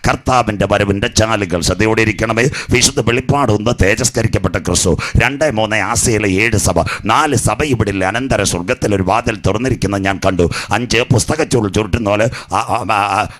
കർത്താവിൻ്റെ വരവിൻ്റെ ചാലുകൾ ശ്രദ്ധയോടെ ഇരിക്കണമേ. വിശുദ്ധ വെളിപ്പാട് 1 തേജസ്കരിക്കപ്പെട്ട ക്രിസ്തു, 2, 3 ആസിയയിലെ 7 സഭ, 4 സഭ ഇവിടെ അനന്തര സ്വർഗത്തിൽ ഒരു വാതിൽ തുറന്നിരിക്കുന്നത് ഞാൻ കണ്ടു. 5 പുസ്തകച്ചുരുൾ ചുരുട്ടുന്ന പോലെ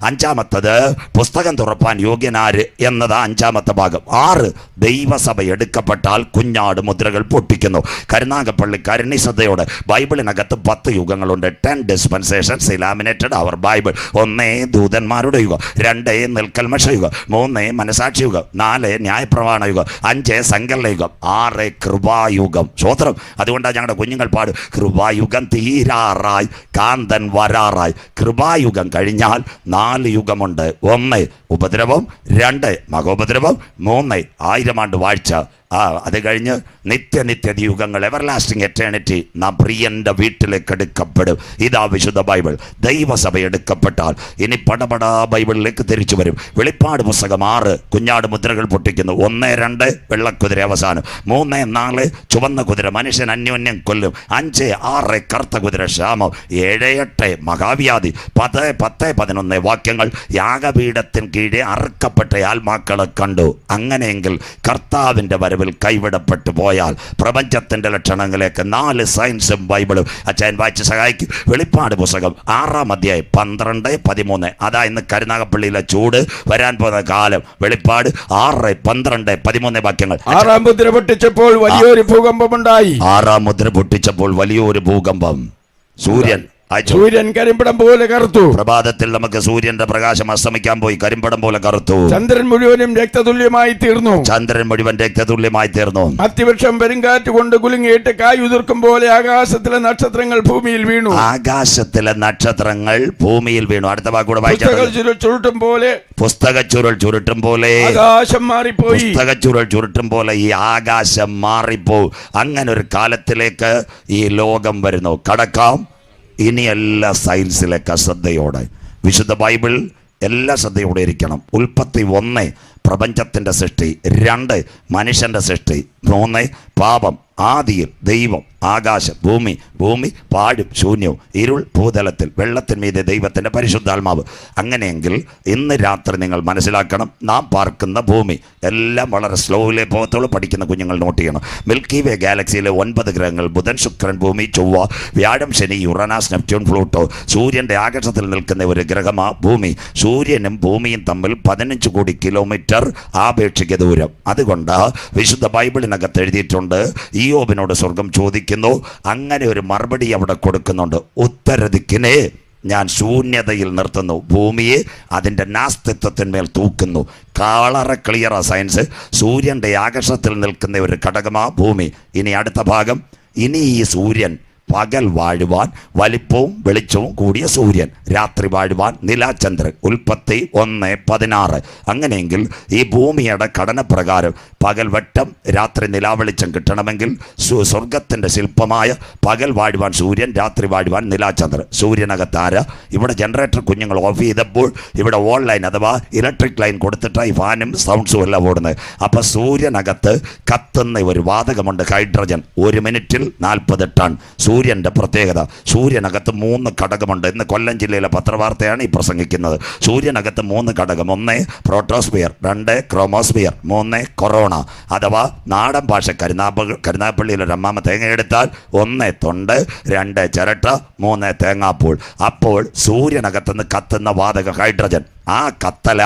5-മത്തത് പുസ്തകം തുറപ്പാൻ യോഗ്യനാര് എന്നത് 5-മത്തെ ഭാഗം. 6 ദൈവസഭ എടുക്കപ്പെട്ടാൽ കുഞ്ഞാട് മുദ്രകൾ പൊട്ടിക്കുന്നു. കരുനാഗപ്പള്ളി കരുണിശ്രദ്ധയോടെ ബൈബിളിനകത്ത് 10 യുഗങ്ങളുണ്ട്. 10 ഡിസ്പെൻസേഷൻസ് ലാമിനേറ്റഡ് അവർ ബൈബിൾ. 1 ദൂതന്മാരുടെ യുഗം, 2 നിൽക്കൽമഷ യുഗം, 3 മനസാക്ഷി യുഗം, 4 ന്യായപ്രമാണ യുഗം, 5 സങ്കല്പ യുഗം, 6 കൃപായുഗം. സ്വോത്രം. അതുകൊണ്ടാണ് ഞങ്ങളുടെ കുഞ്ഞുങ്ങൾ പാടും, കൃപായുഗം തീരാറായി കാന്തൻ വരാറായി. കൃപായുഗം കഴിഞ്ഞാൽ 4 യുഗമുണ്ട്. 1 ഉപദ്രവം, 2 മഹോപദ്രവം, 3 1000 ആണ്ട് വാഴ്ച. അത് കഴിഞ്ഞ് നിത്യനിത്യത യുഗങ്ങൾ, എവർലാസ്റ്റിംഗ് എറ്റേണിറ്റി. നാം പ്രിയൻ്റെ വീട്ടിലേക്ക് എടുക്കപ്പെടും. ഇതാ വിശുദ്ധ ബൈബിൾ. ദൈവസഭ എടുക്കപ്പെട്ടാൽ ഇനി പടപടാ ബൈബിളിലേക്ക് തിരിച്ചു വരും. വെളിപ്പാട് പുസ്തകം 6 കുഞ്ഞാട് മുദ്രകൾ പൊട്ടിക്കുന്നു. 1, 2 വെള്ളക്കുതിര അവസാനം, 3, 4 ചുവന്ന കുതിര മനുഷ്യൻ അന്യോന്യം കൊല്ലും, 5, 6 കറുത്ത കുതിര ക്ഷാമം, 7, 8 മഹാവ്യാധി, 10, 11 വാക്യങ്ങൾ. യാഗപീഠത്തിന് കീഴെ അറുക്കപ്പെട്ട ആത്മാക്കളെ കണ്ടു. അങ്ങനെയെങ്കിൽ കർത്താവിൻ്റെ വരവിൽ കൈവിടപ്പെട്ടു പോയാൽ പ്രപഞ്ചത്തിൻ്റെ ലക്ഷണങ്ങളിലേക്ക് 4 സയൻസും ബൈബിളും അച്ഛൻ വായിച്ച് സഹായിക്കും. വെളിപ്പാട് പുസ്തകം 6-ാം അധ്യായം 12, 13. അതാ ഇന്ന് കരുനാഗപ്പള്ളിയിലെ ചൂട്, വരാൻ പോകുന്ന കാലം. വെളിപ്പാട് 6, 12, 13 വാക്യങ്ങൾ. 6-ാം മുദ്ര പൊട്ടിച്ചപ്പോൾ വലിയൊരു ഭൂകമ്പമുണ്ടായി. 6-ാം മുദ്ര പൊട്ടിച്ചപ്പോൾ വലിയൊരു ഭൂകമ്പം. സൂര്യൻ കരിമ്പടം പോലെ കറുത്തു. പ്രഭാതത്തിൽ നമുക്ക് സൂര്യന്റെ പ്രകാശം അസ്തമിക്കാൻ പോയി, കരിമ്പടം പോലെ കറുത്തു. ചന്ദ്രൻ മുഴുവനും രക്തതുല്യമായി തീർന്നു. ചന്ദ്രൻ മുഴുവൻ രക്തതുല്യമായി തീർന്നു. അത്തിവൃക്ഷം പെരുങ്കാറ്റ് കൊണ്ട് കുലുങ്ങിയിട്ട് കായുതിർക്കും പോലെ ആകാശത്തിലെ നക്ഷത്രങ്ങൾ ഭൂമിയിൽ വീണു. ആകാശത്തിലെ നക്ഷത്രങ്ങൾ ഭൂമിയിൽ വീണു. അടുത്ത വാക്കൂടെ ചുരുട്ടും പോലെ, പുസ്തകച്ചുരുൾ ചുരുട്ടും പോലെ ആകാശം മാറിപ്പോയി. പുസ്തകച്ചുരുൾ ചുരുട്ടും പോലെ ഈ ആകാശം മാറിപ്പോവും. അങ്ങനെ ഒരു കാലത്തിലേക്ക് ഈ ലോകം വരുന്നു. കടക്കാം ഇനി എല്ലാ സയൻസിലേക്ക് ശ്രദ്ധയോടെ. വിശുദ്ധ ബൈബിൾ എല്ലാ ശ്രദ്ധയോടെ ഇരിക്കണം. ഉൽപ്പത്തി 1 പ്രപഞ്ചത്തിൻ്റെ സൃഷ്ടി, 2 മനുഷ്യൻ്റെ സൃഷ്ടി, 3 പാപം. ആദിയിൽ ദൈവം, ആകാശം, ഭൂമി പാഴും ശൂന്യവും, ഇരുൾ ഭൂതലത്തിൽ, വെള്ളത്തിന്മീതെ ദൈവത്തിൻ്റെ പരിശുദ്ധാത്മാവ്. അങ്ങനെയെങ്കിൽ ഇന്ന് രാത്രി നിങ്ങൾ മനസ്സിലാക്കണം, നാം പാർക്കുന്ന ഭൂമി എല്ലാം വളരെ സ്ലോയിലേ പോകത്തുള്ളൂ. പഠിക്കുന്ന കുഞ്ഞുങ്ങൾ നോട്ട് ചെയ്യണം. മിൽക്കി വേ ഗാലക്സിയിലെ 9 ഗ്രഹങ്ങൾ, ബുധൻ, ശുക്രൻ, ഭൂമി, ചൊവ്വ, വ്യാഴം, ശനി, യുറാനസ്, നെപ്റ്റ്യൂൺ, പ്ലൂട്ടോ. സൂര്യൻ്റെ ആകാശത്തിൽ നിൽക്കുന്ന ഒരു ഗ്രഹമാ ഭൂമി. സൂര്യനും ഭൂമിയും തമ്മിൽ 15 കോടി കിലോമീറ്റർ ആപേക്ഷിക ദൂരം. അതുകൊണ്ട് വിശുദ്ധ ബൈബിളിനകത്ത് എഴുതിയിട്ടുണ്ട്, ഇയ്യോബിനോട് സ്വർഗം ചോദിക്കുന്നു, അങ്ങനെ ഒരു മറുപടി അവിടെ കൊടുക്കുന്നുണ്ട്. ഉത്തരദിക്കിനെ ഞാൻ ശൂന്യതയിൽ നിർത്തുന്നു, ഭൂമിയെ അതിൻ്റെ നാസ്തിത്വത്തിന്മേൽ തൂക്കുന്നു. വളരെ ക്ലിയറാ സയൻസ്. സൂര്യൻ്റെ ആകാശത്തിൽ നിൽക്കുന്ന ഒരു ഘടകമാ ഭൂമി. ഇനി അടുത്ത ഭാഗം, ഇനി ഈ സൂര്യൻ പകൽ വാഴുവാൻ വലിപ്പവും വെളിച്ചവും കൂടിയ സൂര്യൻ, രാത്രി വാഴുവാൻ നിലാചന്ദ്രൻ. ഉൽപ്പത്തി 1:16. അങ്ങനെയെങ്കിൽ ഈ ഭൂമിയുടെ ഘടനപ്രകാരം പകൽ വെട്ടം, രാത്രി നിലാവെളിച്ചം കിട്ടണമെങ്കിൽ സ്വർഗത്തിൻ്റെ ശില്പമായ പകൽ വാഴുവാൻ സൂര്യൻ, രാത്രി വാഴുവാൻ നിലാചന്ദ്രൻ. സൂര്യനകത്താര ഇവിടെ ജനറേറ്റർ കുഞ്ഞുങ്ങൾ ഓഫ് ചെയ്തപ്പോൾ ഇവിടെ ഓൺ ലൈൻ അഥവാ ഇലക്ട്രിക് ലൈൻ കൊടുത്തിട്ടാണ് ഈ ഫാനും സൗണ്ട്സും എല്ലാം ഓടുന്നത്. അപ്പോൾ സൂര്യനകത്ത് കത്തുന്ന ഒരു വാതകമുണ്ട്, ഹൈഡ്രജൻ. 1 മിനിറ്റിൽ 40 ടൺ. സൂര്യൻ്റെ പ്രത്യേകത, സൂര്യനകത്ത് 3 ഘടകമുണ്ട്. ഇന്ന് കൊല്ലം ജില്ലയിലെ പത്രവാർത്തയാണ് ഈ പ്രസംഗിക്കുന്നത്. സൂര്യനകത്ത് 3 ഘടകം. 1 പ്രോട്ടോസ്ഫിയർ, 2 ക്രോമോസ്ഫിയർ, 3 കൊറോണ. അഥവാ നാടൻ ഭാഷ കരുനാഗപ്പള്ളിയിലൊരു അമ്മാമ തേങ്ങ എടുത്താൽ 1 തൊണ്ട്, 2 ചിരട്ട, 3 തേങ്ങാപ്പൂൾ. അപ്പോൾ സൂര്യനകത്തുനിന്ന് കത്തുന്ന വാതക ഹൈഡ്രജൻ. ആ കത്തല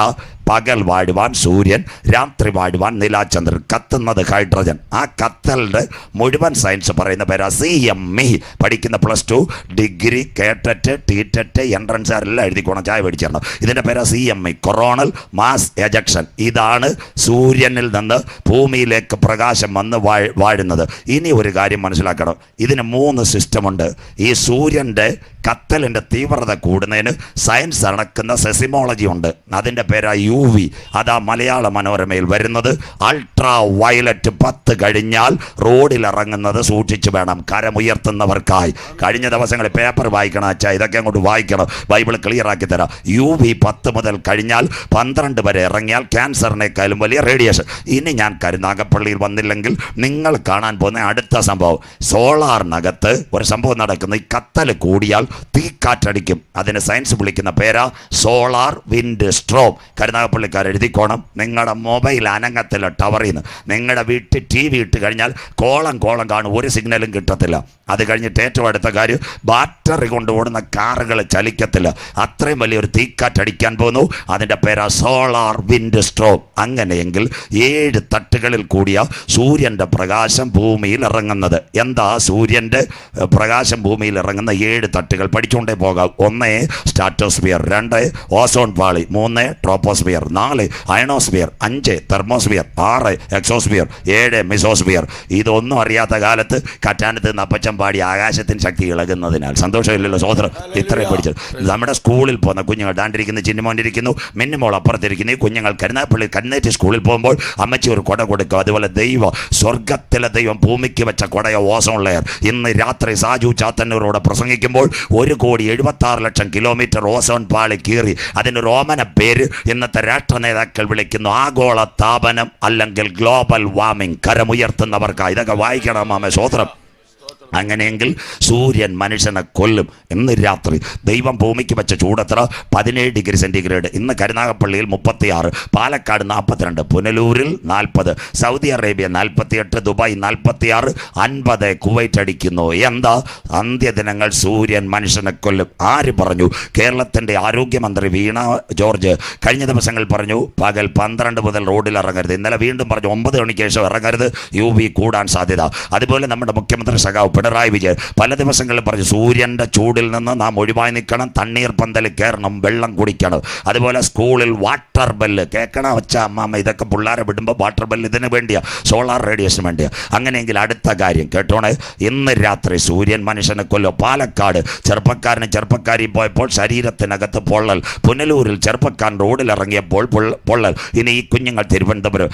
പകൽ വാഴുവാൻ സൂര്യൻ, രാത്രി വാഴുവാൻ നിലാചന്ദ്രൻ. കത്തുന്നത് ഹൈഡ്രജൻ. ആ കത്തലിൻ്റെ മുഴുവൻ സയൻസ് പറയുന്ന പേരാ CME. പഠിക്കുന്ന +2 ഡിഗ്രി, കേട്ടറ്റ്, ടീറ്ററ്റ്, എൻട്രൻസ് എല്ലാം എഴുതിക്കോണം, ചായ മേടിച്ചിരണം. ഇതിൻ്റെ പേരാ CME, കൊറോണൽ മാസ് എജക്ഷൻ. ഇതാണ് സൂര്യനിൽ നിന്ന് ഭൂമിയിലേക്ക് പ്രകാശം വന്ന് വാഴുന്നത്. ഇനി ഒരു കാര്യം മനസ്സിലാക്കണം, ഇതിന് 3 സിസ്റ്റമുണ്ട്. ഈ സൂര്യൻ്റെ കത്തലിൻ്റെ തീവ്രത കൂടുന്നതിന് സയൻസ് അണക്കുന്ന സെസിമോളജി ഉണ്ട്. അതിൻ്റെ പേരാ UV. അതാ മലയാള മനോരമയിൽ വരുന്നത്. അൾട്രാ വയലറ്റ് 10 കഴിഞ്ഞാൽ റോഡിലിറങ്ങുന്നത് സൂക്ഷിച്ചു വേണം, കരമുയർത്തുന്നവർക്കായി. കഴിഞ്ഞ ദിവസങ്ങളിൽ പേപ്പർ വായിക്കണം അച്ഛാ, ഇതൊക്കെ അങ്ങോട്ട് വായിക്കണം, ബൈബിൾ ക്ലിയർ ആക്കി തരാം. UV 10 മുതൽ കഴിഞ്ഞാൽ 12 വരെ ഇറങ്ങിയാൽ ക്യാൻസറിനേക്കാളും വലിയ റേഡിയേഷൻ. ഇനി ഞാൻ കരുനാഗപ്പള്ളിയിൽ വന്നില്ലെങ്കിൽ നിങ്ങൾ കാണാൻ പോകുന്ന അടുത്ത സംഭവം, സോളാറിനകത്ത് ഒരു സംഭവം നടക്കുന്നു. ഈ കത്തൽ കൂടിയാൽ തീക്കാറ്റടിക്കും. അതിന് സയൻസ് വിളിക്കുന്ന പേരാ സോളാർ വിൻഡ്. Wind storm. കരുനാഗപ്പള്ളിക്കാർ എഴുതിക്കോണം. നിങ്ങളുടെ മൊബൈൽ അനങ്ങത്തില്ല ടവറിൽ നിന്ന്. നിങ്ങളുടെ വീട്ടിൽ TV ഇട്ട് കഴിഞ്ഞാൽ കോളം കാണും, ഒരു സിഗ്നലും കിട്ടത്തില്ല. അത് കഴിഞ്ഞിട്ട് ഏറ്റവും അടുത്ത കാര്യം, ബാറ്ററി കൊണ്ട് ഓടുന്ന കാറുകൾ ചലിക്കത്തില്ല. അത്രയും വലിയൊരു തീക്കാറ്റടിക്കാൻ പോകുന്നു. അതിൻ്റെ പേരാ സോളാർ വിൻഡ് സ്ട്രോം. അങ്ങനെയെങ്കിൽ 7 തട്ടുകളിൽ കൂടിയ സൂര്യൻ്റെ പ്രകാശം ഭൂമിയിൽ ഇറങ്ങുന്നത്. എന്താ സൂര്യൻ്റെ പ്രകാശം ഭൂമിയിൽ ഇറങ്ങുന്ന 7 തട്ടുകൾ? പഠിച്ചുകൊണ്ടേ പോകാം. 1 സ്ട്രാറ്റോസ്ഫിയർ, 2 ഓസോൺ പാളി, 3 troposphere, 4 ionosphere, 5 thermosphere, 6 exosphere, 7 mesosphere. ഇതൊന്നും അറിയാത്ത കാലത്ത് കറ്റാനത്ത് നിന്ന് അപ്പച്ചൻ പാടി ആകാശത്തിന് ശക്തി ഇളകുന്നതിനാൽ സന്തോഷമില്ലല്ലോ സഹോദരൻ. ഇത്രയും പഠിച്ചത് നമ്മുടെ സ്കൂളിൽ പോകുന്ന കുഞ്ഞുങ്ങൾ ദാണ്ടിരിക്കുന്നു, ചിന്നുമോണ്ടിരിക്കുന്നു, മിന്നുമോൾ അപ്പുറത്തിരിക്കുന്നു. ഈ കുഞ്ഞുങ്ങൾ കരുനാഗപ്പള്ളി കന്നേറ്റ് സ്കൂളിൽ പോകുമ്പോൾ അമ്മച്ചി ഒരു കുട കൊടുക്കും. അതുപോലെ ദൈവം, സ്വർഗത്തിലെ ദൈവം ഭൂമിക്ക് വെച്ച കുടയ ഓസോൺ ലെയർ. ഇന്ന് രാത്രി സാജു ചാത്തന്നൂരോട് പ്രസംഗിക്കുമ്പോൾ 1,76,00,000 കിലോമീറ്റർ ഓസോൺ പാളി കീറി. അതിന് റോമന പേര് ഇന്നത്തെ രാഷ്ട്ര നേതാക്കൾ വിളിക്കുന്നു ആഗോള താപനം അല്ലെങ്കിൽ ഗ്ലോബൽ വാർമിംഗ്. കരമുയർത്തുന്നവർക്ക് ഇതൊക്കെ വായിക്കണം മാമ സ്വോത്രം. അങ്ങനെയെങ്കിൽ സൂര്യൻ മനുഷ്യനെ കൊല്ലും. ഇന്ന് രാത്രി ദൈവം ഭൂമിക്ക് വെച്ച ചൂടെത്ര? 17 ഡിഗ്രി സെൻറ്റിഗ്രേഡ്. ഇന്ന് കരുനാഗപ്പള്ളിയിൽ 36, Palakkad 42, പുനലൂരിൽ 40, Saudi Arabia 48, Dubai 46, 50 Kuwait അടിക്കുന്നു. എന്താ? അന്ത്യദിനങ്ങൾ സൂര്യൻ മനുഷ്യനെ കൊല്ലും. ആര് പറഞ്ഞു? കേരളത്തിൻ്റെ ആരോഗ്യമന്ത്രി വീണ ജോർജ് കഴിഞ്ഞ ദിവസങ്ങൾ പറഞ്ഞു പകൽ 12 മുതൽ റോഡിൽ ഇറങ്ങരുത്. ഇന്നലെ വീണ്ടും പറഞ്ഞു 9 മണിക്ക് ശേഷം ഇറങ്ങരുത്, UV കൂടാൻ സാധ്യത. അതുപോലെ നമ്മുടെ മുഖ്യമന്ത്രി സഖാവ് പിണറായി വിജയൻ പല ദിവസങ്ങളിൽ പറഞ്ഞു സൂര്യൻ്റെ ചൂടിൽ നിന്ന് നാം ഒഴിവായി നിൽക്കണം, തണ്ണീർ പന്തലിൽ കയറണം, വെള്ളം കുടിക്കണം. അതുപോലെ സ്കൂളിൽ വാട്ടർ ബെല്ല് കേൾക്കണം. വെച്ച അമ്മാമ്മ ഇതൊക്കെ പിള്ളേരെ വിടുമ്പോൾ വാട്ടർ ബെല്ല് ഇതിന് വേണ്ടിയാണ്, സോളാർ റേഡിയേഷന് വേണ്ടിയാണ്. അങ്ങനെയെങ്കിൽ അടുത്ത കാര്യം കേട്ടോണേ, ഇന്ന് രാത്രി സൂര്യൻ മനുഷ്യനെ കൊല്ലും. പാലക്കാട് ചെറുപ്പക്കാരനും ചെറുപ്പക്കാരിയും പോയപ്പോൾ ശരീരത്തിനകത്ത് പൊള്ളൽ. പുനലൂരിൽ ചെറുപ്പക്കാരൻ റോഡിലിറങ്ങിയപ്പോൾ പൊള്ളൽ. ഇനി ഈ കുഞ്ഞുങ്ങൾ തിരുവനന്തപുരം,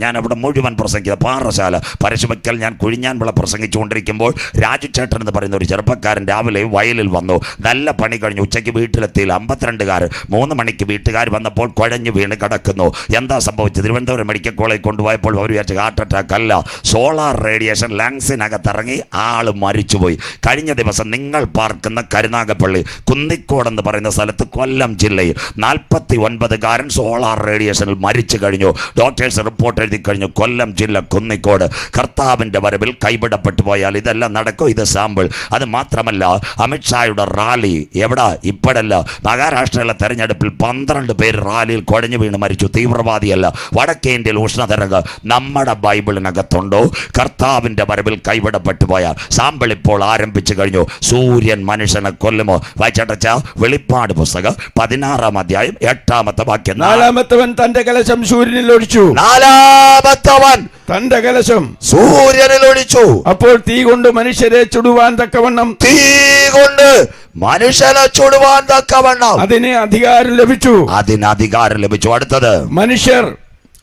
ഞാൻ അവിടെ മുഴുവൻ പ്രസംഗിക്കുന്നത് പാറശാല പരശുവയ്ക്കൽ, ഞാൻ കുഴിഞ്ഞാൻവിള പ്രസംഗിച്ചുകൊണ്ടിരിക്കുമ്പോൾ രാജു ചേട്ടൻ എന്ന് പറയുന്ന ഒരു ചെറുപ്പക്കാരൻ രാവിലെ വയലിൽ വന്നു. നല്ല പണി കഴിഞ്ഞു, ഉച്ചയ്ക്ക് വീട്ടിലെത്തിയില്ല. 52കാരൻ 3 മണിക്ക് വീട്ടുകാർ വന്നപ്പോൾ കുഴഞ്ഞു വീണ് കിടക്കുന്നു. എന്താ സംഭവിച്ചത്? തിരുവനന്തപുരം മെഡിക്കൽ കോളേജിൽ കൊണ്ടുപോയപ്പോൾ അവർ വിചാരിച്ചു ഹാർട്ട് അറ്റാക്ക് അല്ല, സോളാർ റേഡിയേഷൻ ലങ്സിനകത്തിറങ്ങി ആൾ മരിച്ചുപോയി. കഴിഞ്ഞ ദിവസം നിങ്ങൾ പാർക്കുന്ന കരുനാഗപ്പള്ളി കുന്നിക്കോടെന്ന് പറയുന്ന സ്ഥലത്ത് കൊല്ലം ജില്ലയിൽ 49കാരൻ സോളാർ റേഡിയേഷനിൽ മരിച്ചു കഴിഞ്ഞു. ഡോക്ടേഴ്സ് റിപ്പോർട്ട് എഴുതി കഴിഞ്ഞു. കൊല്ലം ജില്ല കുന്നിക്കോട്. കർത്താവിൻ്റെ വരവിൽ കൈവിടപ്പെട്ടു പോയാൽ ഇതെല്ലാം നടക്കും. ഇത് സാമ്പിൾ. അത് മാത്രമല്ല, അമിത്ഷായുടെ റാലി എവിടെ? ഇപ്പോഴല്ല, മഹാരാഷ്ട്രയിലെ തെരഞ്ഞെടുപ്പിൽ 12 പേര് റാലിയിൽ കുഴഞ്ഞു വീണ് മരിച്ചു. തീവ്രവാദിയല്ല. വടക്കേ ഇന്ത്യയിൽ ഉഷ്ണതരംഗം നമ്മുടെ ബൈബിളിനകത്തുണ്ടോ? കർത്താവിൻ്റെ വരവിൽ കൈവിടപ്പെട്ടു പോയാൽ സാമ്പിൾ ഇപ്പോൾ ആരംഭിച്ചു കഴിഞ്ഞു. സൂര്യൻ മനുഷ്യനെ കൊല്ലുമോ? വായിച്ചടച്ച വെളിപ്പാട് പുസ്തകം 16-ാം അധ്യായം 8-ാമത്തെ വാക്യം. 4-മത്തവൻ തന്റെ കലശം സൂര്യനിൽ ഒഴിച്ചു. 4-മത്തവൻ തന്റെ കലശം സൂര്യനിൽ ഒഴിച്ചു. അപ്പോൾ തീ കൊണ്ട് മനുഷ്യരെ ചുടുവാൻ തക്കവണ്ണം, തീ കൊണ്ട് മനുഷ്യനെ ചുടുവാൻ തക്കവണ്ണം അതിന് അധികാരം ലഭിച്ചു. അടുത്തത്, മനുഷ്യർ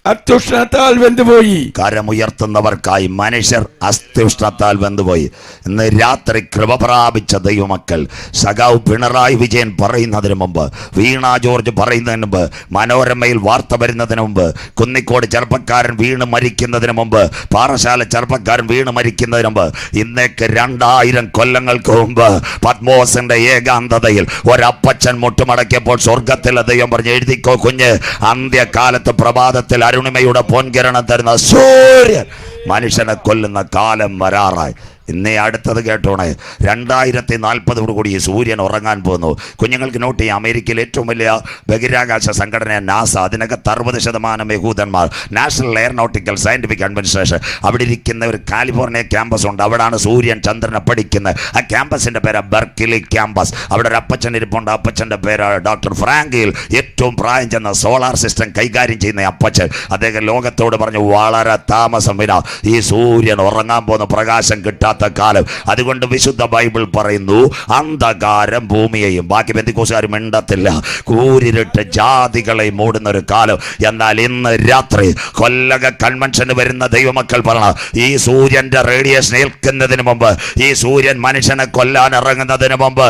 അത്യുഷ്ണത്താൽ വെന്തുപോയി. കരമുയർത്തുന്നവർക്കായി മനുഷ്യർ അത്യുഷ്ണത്താൽ വെന്തുപോയി. ഇന്ന് രാത്രി കൃപ പ്രാപിച്ച ദൈവമക്കൾ, സഖാവ് പിണറായി വിജയൻ പറയുന്നതിന് മുമ്പ്, വീണ ജോർജ് പറയുന്നതിന് മുമ്പ്, മനോരമയിൽ വാർത്ത വരുന്നതിന് മുമ്പ്, കുന്നിക്കോട് ചെറുപ്പക്കാരൻ വീണ് മരിക്കുന്നതിന് മുമ്പ്, പാറശാല ചെറുപ്പക്കാരൻ വീണ് മരിക്കുന്നതിന് മുമ്പ്, ഇന്നേക്ക് 2000 കൊല്ലങ്ങൾക്ക് മുമ്പ് പത്മോസിന്റെ ഏകാന്തതയിൽ ഒരപ്പച്ചൻ മുട്ടുമടക്കിയപ്പോൾ സ്വർഗത്തിലെ ദൈവം പറഞ്ഞു, എഴുതിക്കോ കുഞ്ഞ്, അന്ത്യകാലത്ത് പ്രഭാതത്തിൽ അരുണിമയുടെ പൊൻകിരണം തരുന്ന സൂര്യൻ മനുഷ്യനെ കൊല്ലുന്ന കാലം വരാറായി. ഇന്നേ അടുത്തത് കേട്ടോണേ, 2040 കൂടി ഈ സൂര്യൻ ഉറങ്ങാൻ പോകുന്നു. കുഞ്ഞുങ്ങൾക്ക് നോട്ട് ചെയ്യാം. അമേരിക്കയിൽ ഏറ്റവും വലിയ ബഹിരാകാശ സംഘടന നാസ, അതിനകത്ത് 60% യഹൂദന്മാർ. നാഷണൽ എയറോനോട്ടിക്കൽ സയന്റിഫിക് അഡ്മിനിസ്ട്രേഷൻ, അവിടെ ഇരിക്കുന്ന ഒരു കാലിഫോർണിയ ക്യാമ്പസ് ഉണ്ട്. അവിടെയാണ് സൂര്യൻ ചന്ദ്രനെ പഠിക്കുന്നത്. ആ ക്യാമ്പസിൻ്റെ പേര് ബെർക്കിലി ക്യാമ്പസ്. അവിടെ ഒരു അപ്പച്ചൻ ഇരിപ്പുണ്ട്. അപ്പച്ചൻ്റെ പേര് ഡോക്ടർ ഫ്രാങ്കിൽ. ഏറ്റവും പ്രായം ചെന്ന സോളാർ സിസ്റ്റം കൈകാര്യം ചെയ്യുന്ന അപ്പച്ചൻ. അദ്ദേഹം ലോകത്തോട് പറഞ്ഞു, വളരെ താമസം വിന ഈ സൂര്യൻ ഉറങ്ങാൻ പോകുന്ന പ്രകാശം കിട്ടാത്ത കാലം. അതുകൊണ്ട് വിശുദ്ധ ബൈബിൾ പറയുന്നു, അന്ധകാരം ഭൂമിയെയും, ബാക്കി പെന്തിക്കോസുകാരും മിണ്ടത്തില്ല, കൂരിരുട്ട് ജാതികളെ മൂടുന്ന ഒരു കാലം. എന്നാൽ ഇന്ന് രാത്രി കൊല്ലക കൺവെൻഷന് വരുന്ന ദൈവമക്കൾ പറഞ്ഞ, ഈ സൂര്യന്റെ റേഡിയേഷൻ ഏൽക്കുന്നതിന് മുമ്പ്, ഈ സൂര്യൻ മനുഷ്യനെ കൊല്ലാൻ ഇറങ്ങുന്നതിന് മുമ്പ്,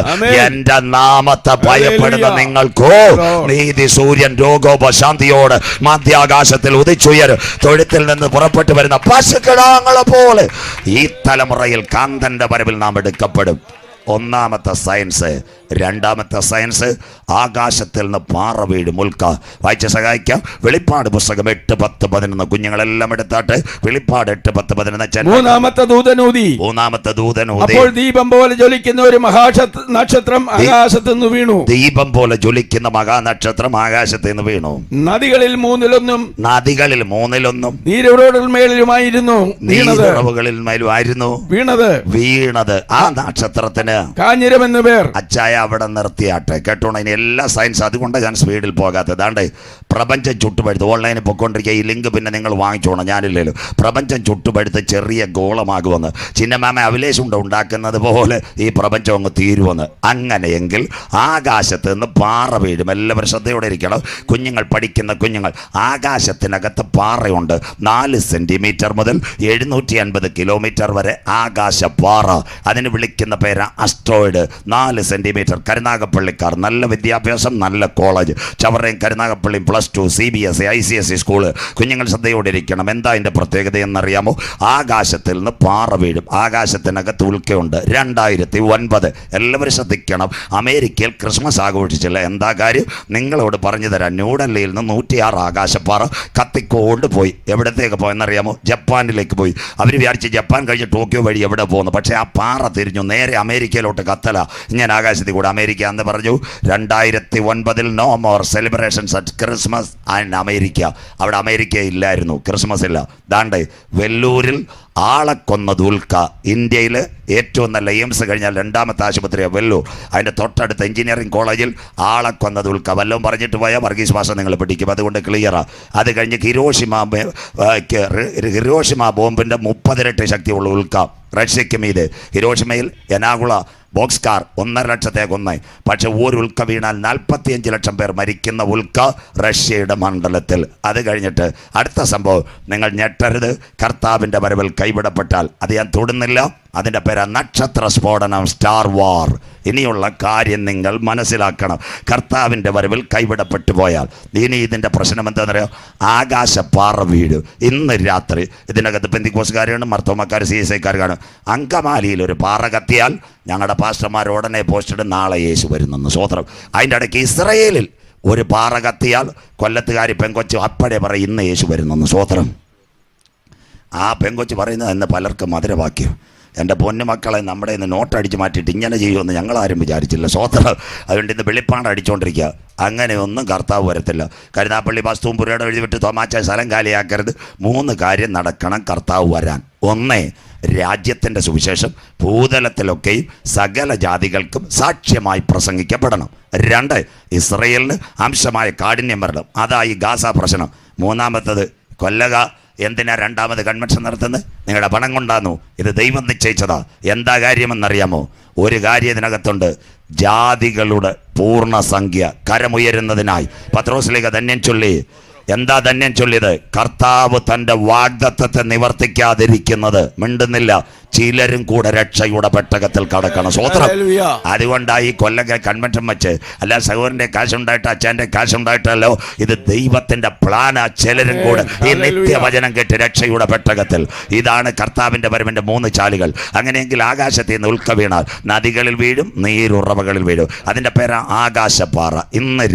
എന്റെ നാമത്തെ ഭയപ്പെടുന്ന നിങ്ങൾക്കോ നീതി സൂര്യൻ രോഗോപശാന്തിയോട് മധ്യാകാശത്തിൽ ഉദിച്ചുയരും. തൊഴുത്തിൽ നിന്ന് പുറപ്പെട്ടു വരുന്ന പശുക്കിടാങ്ങളെ പോലെ ഈ തലമുറയിൽ കാന്തന്റെ വരവിൽ നാം എടുക്കപ്പെടും. ഒന്നാമത്തെ സയൻസ്. രണ്ടാമത്തെ സയൻസ് ആകാശത്തിൽ നിന്ന് പാറ വീഴും ഉൽക്ക. വായിച്ച് സഹായിക്കാം. വെളിപ്പാട് പുസ്തകം 8, 10, 11. കുഞ്ഞുങ്ങളെല്ലാം എടുത്താട്ട് വെളിപ്പാട് 8, 10, 11. മൂന്നാമത്തെ ദൂതനൂതി. അപ്പോൾ ദീപം പോലെ ജ്വലിക്കുന്ന ഒരു നക്ഷത്രം ആകാശത്ത് നിന്ന് വീണു. ദീപം പോലെ ജ്വലിക്കുന്ന മഹാനക്ഷത്രം ആകാശത്ത് നിന്ന് വീണു. നദികളിൽ മൂന്നിലൊന്നും നീരുറവുകളിന്മേലുമായിരുന്നു വീണത്. ആ നക്ഷത്രത്തിന് കാഞ്ഞിരം എന്ന് പേർ. അച്ചായ അവിടെ നിർത്തിയാട്ടെ കേട്ടോണം. ഇനി എല്ലാ സയൻസ്, അതുകൊണ്ട് ഞാൻ സ്പീഡിൽ പോകാത്തത്. അതാണ്ട് പ്രപഞ്ചം ചുട്ടുപഴുത്ത് ഓൺലൈനിൽ പൊയ്ക്കൊണ്ടിരിക്കുക. ഈ ലിങ്ക് പിന്നെ നിങ്ങൾ വാങ്ങിച്ചോണം, ഞാനില്ലല്ലോ. പ്രപഞ്ചം ചുട്ടുപഴുത്ത് ചെറിയ ഗോളമാകുമെന്ന് ചിന്നമാമ അഭിലേഷം ഉണ്ടാക്കുന്നത് പോലെ ഈ പ്രപഞ്ചം അങ്ങ് തീരുമെന്ന്. അങ്ങനെയെങ്കിൽ ആകാശത്ത് നിന്ന് പാറ വീഴും. എല്ലാവരും ശ്രദ്ധയോടെ ഇരിക്കണം. കുഞ്ഞുങ്ങൾ പഠിക്കുന്ന കുഞ്ഞുങ്ങൾ, ആകാശത്തിനകത്ത് പാറയുണ്ട്. 4 സെന്റിമീറ്റർ മുതൽ 750 കിലോമീറ്റർ വരെ ആകാശപ്പാറ. അതിന് വിളിക്കുന്ന പേര് അസ്ട്രോയിഡ്. 4 സെന്റിമീറ്റർ. കരുനാഗപ്പള്ളിക്കാർ, നല്ല വിദ്യാഭ്യാസം, നല്ല കോളേജ്. ചവറയും കരുനാഗപ്പള്ളിയും +2 CBSE ICSE school. കുഞ്ഞുങ്ങൾ ശ്രദ്ധയോടെ ഇരിക്കണം. എന്താ അതിൻ്റെ പ്രത്യേകത എന്നറിയാമോ? ആകാശത്തിൽ നിന്ന് പാറ വീഴും. ആകാശത്തിനകത്ത് ഉൽക്കയുണ്ട്. 2009. എല്ലാവരും ശ്രദ്ധിക്കണം. അമേരിക്കയിൽ ക്രിസ്മസ് ആഘോഷിച്ചില്ല. എന്താ കാര്യം? നിങ്ങളോട് പറഞ്ഞു തരാം. ന്യൂഡൽഹിയിൽ നിന്ന് 106 ആകാശപ്പാറ കത്തിക്കൊണ്ട് പോയി. എവിടത്തേക്ക് പോയെന്നറിയാമോ? ജപ്പാനിലേക്ക് പോയി. അവർ വിചാരിച്ച് ജപ്പാൻ കഴിഞ്ഞ് ടോക്കിയോ വഴി എവിടെ പോകുന്നു. പക്ഷേ ആ പാറ തിരിഞ്ഞു നേരെ അമേരിക്കയിലോട്ട് കത്തല. ഞാൻ ആകാശത്തിൽ കൂടെ അമേരിക്ക എന്ന് പറഞ്ഞു. 2009 no more celebrations at Christmas and America. അവിടെ അമേരിക്ക ഇല്ലായിരുന്നു, ക്രിസ്മസ് ഇല്ല. ദാണ്ട് വെല്ലൂരിൽ ആളെ കൊന്നത് ഉൽക്ക. ഇന്ത്യയിൽ ഏറ്റവും നല്ല എയിംസ് കഴിഞ്ഞാൽ 2ാമത്തെ ആശുപത്രിയാണ് വെല്ലൂർ. അതിൻ്റെ തൊട്ടടുത്ത എഞ്ചിനീയറിംഗ് കോളേജിൽ ആളെ കൊന്നത് ഉൽക്ക. വല്ലതും പറഞ്ഞിട്ട് പോയാൽ വർഗീസ് ഭാഷ നിങ്ങൾ പഠിക്കും, അതുകൊണ്ട് ക്ലിയറാണ്. അത് കഴിഞ്ഞ് ഹിരോഷിമ ബോംബിൻ്റെ 30 ഇരട്ടി ശക്തിയുള്ള ഉൽക്ക റഷ്യയ്ക്ക് മീത്. ഹിരോഷിമയിൽ എനാഗുള ബോക്സ്കാർ 1.5 ലക്ഷത്തെ കൊന്നായി. പക്ഷെ ഒരു ഉൽക്ക വീണാൽ 45 ലക്ഷം പേർ മരിക്കുന്ന ഉൽക്ക റഷ്യയുടെ മണ്ഡലത്തിൽ. അത് കഴിഞ്ഞിട്ട് അടുത്ത സംഭവം, നിങ്ങൾ ഞെട്ടരുത്. കർത്താവിൻ്റെ വരവിൽ കൈവിടപ്പെട്ടാൽ, അത് ഞാൻ തൊടുന്നില്ല, അതിൻ്റെ പേര് നക്ഷത്ര സ്ഫോടനം, സ്റ്റാർ വാർ. ഇനിയുള്ള കാര്യം നിങ്ങൾ മനസ്സിലാക്കണം. കർത്താവിൻ്റെ വരവിൽ കൈവിടപ്പെട്ടു പോയാൽ ഇനി ഇതിൻ്റെ പ്രശ്നം എന്താണെന്ന് അറിയാം? ആകാശപ്പാറ വീട്. ഇന്ന് രാത്രി ഇതിനകത്ത് പെന്തിക്കോസുകാരാണ്, മർത്തോമക്കാർ, CSIക്കാർ കാണും. അങ്കമാലിയിൽ ഒരു പാറ കത്തിയാൽ ഞങ്ങളുടെ പാസ്റ്റർമാർ ഉടനെ പോസ്റ്റിട്ട് നാളെ യേശു വരുന്നെന്ന്. സ്വോത്രം. അതിൻ്റെ ഇടയ്ക്ക് ഇസ്രയേലിൽ ഒരു പാറ കത്തിയാൽ കൊല്ലത്തുകാരി പെങ്കൊച്ച് അപ്പടെ പറയും ഇന്ന് യേശു വരുന്നെന്ന്. സ്വോത്രം. ആ പെങ്കൊച്ച് പറയുന്നത് ഇന്ന് പലർക്കും മധുരവാക്യം. എൻ്റെ പൊന്നുമക്കളെ നമ്മുടെ ഇന്ന് നോട്ടടിച്ച് മാറ്റിയിട്ട് ഇങ്ങനെ ചെയ്യുമെന്ന് ഞങ്ങളാരും വിചാരിച്ചില്ല. സ്വോത്രം. അതുകൊണ്ട് ഇന്ന് വെളിപ്പാട് അടിച്ചുകൊണ്ടിരിക്കുക. അങ്ങനെയൊന്നും കർത്താവ് വരത്തില്ല. കരുനാപ്പള്ളി വസ്തുവും പുരയുടെ എഴുതിവിട്ട് തോമാച്ച സ്ഥലം കാലിയാക്കരുത്. 3 കാര്യം നടക്കണം കർത്താവ് വരാൻ. 1, രാജ്യത്തിൻ്റെ സുവിശേഷം ഭൂതലത്തിലൊക്കെയും സകല ജാതികൾക്കും സാക്ഷ്യമായി പ്രസംഗിക്കപ്പെടണം. 2, ഇസ്രയേലിന് അംശമായ കാഠിന്യം വരണം. അതായി ഗാസ പ്രശ്നം. 3-മത്തത് കൊല്ലക. എന്തിനാ 2ാമത് കൺവെൻഷൻ നടത്തുന്നത്? നിങ്ങളുടെ പണം കൊണ്ടാന്നു. ഇത് ദൈവം നിശ്ചയിച്ചതാ. എന്താ കാര്യമെന്നറിയാമോ? ഒരു കാര്യം ഇതിനകത്തുണ്ട്. ജാതികളുടെ പൂർണ്ണസംഖ്യ കരമുയരുന്നതിനായി പത്രോസ്ലീഹ ധന്യം ചൊല്ലി. എന്താ ധന്യം ചൊല്ലിയത്? കർത്താവ് തൻ്റെ വാഗ്ദത്തത്തെ നിവർത്തിക്കാതിരിക്കുന്നത്. മിണ്ടുന്നില്ല. ചിലരും കൂടെ രക്ഷയുടെ പെട്ടകത്തിൽ കടക്കണം. സ്വോത്രം. അതുകൊണ്ടായി കൊല്ലക കൺവെൻഷൻ വെച്ച് അല്ല സഹോദരൻ്റെ കാശുണ്ടായിട്ട് അച്ഛൻ്റെ കാശുണ്ടായിട്ടല്ലോ. ഇത് ദൈവത്തിൻ്റെ പ്ലാനാ. ചിലരും കൂടെ ഈ നിത്യവചനം കേട്ട് രക്ഷയുടെ പെട്ടകത്തിൽ. ഇതാണ് കർത്താവിൻ്റെ വരവിൻ്റെ 3 ചാലുകൾ. അങ്ങനെയെങ്കിൽ ആകാശത്തിൽ നിന്ന് ഉൽക്ക വീണാൽ നദികളിൽ വീഴും, നീരുറവകളിൽ വീഴും. അതിൻ്റെ പേരാ ആകാശപ്പാറ. ഇന്ന്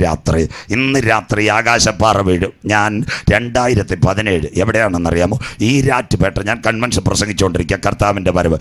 രാത്രി ആകാശപ്പാറ വീഴും. ഞാൻ 2017 എവിടെയാണെന്നറിയാമോ? ഈരാറ്റുപേട്ട. ഞാൻ കൺവെൻഷൻ പ്രസംഗിച്ചുകൊണ്ടിരിക്കുക. കർത്താവിൻ്റെ വരവ്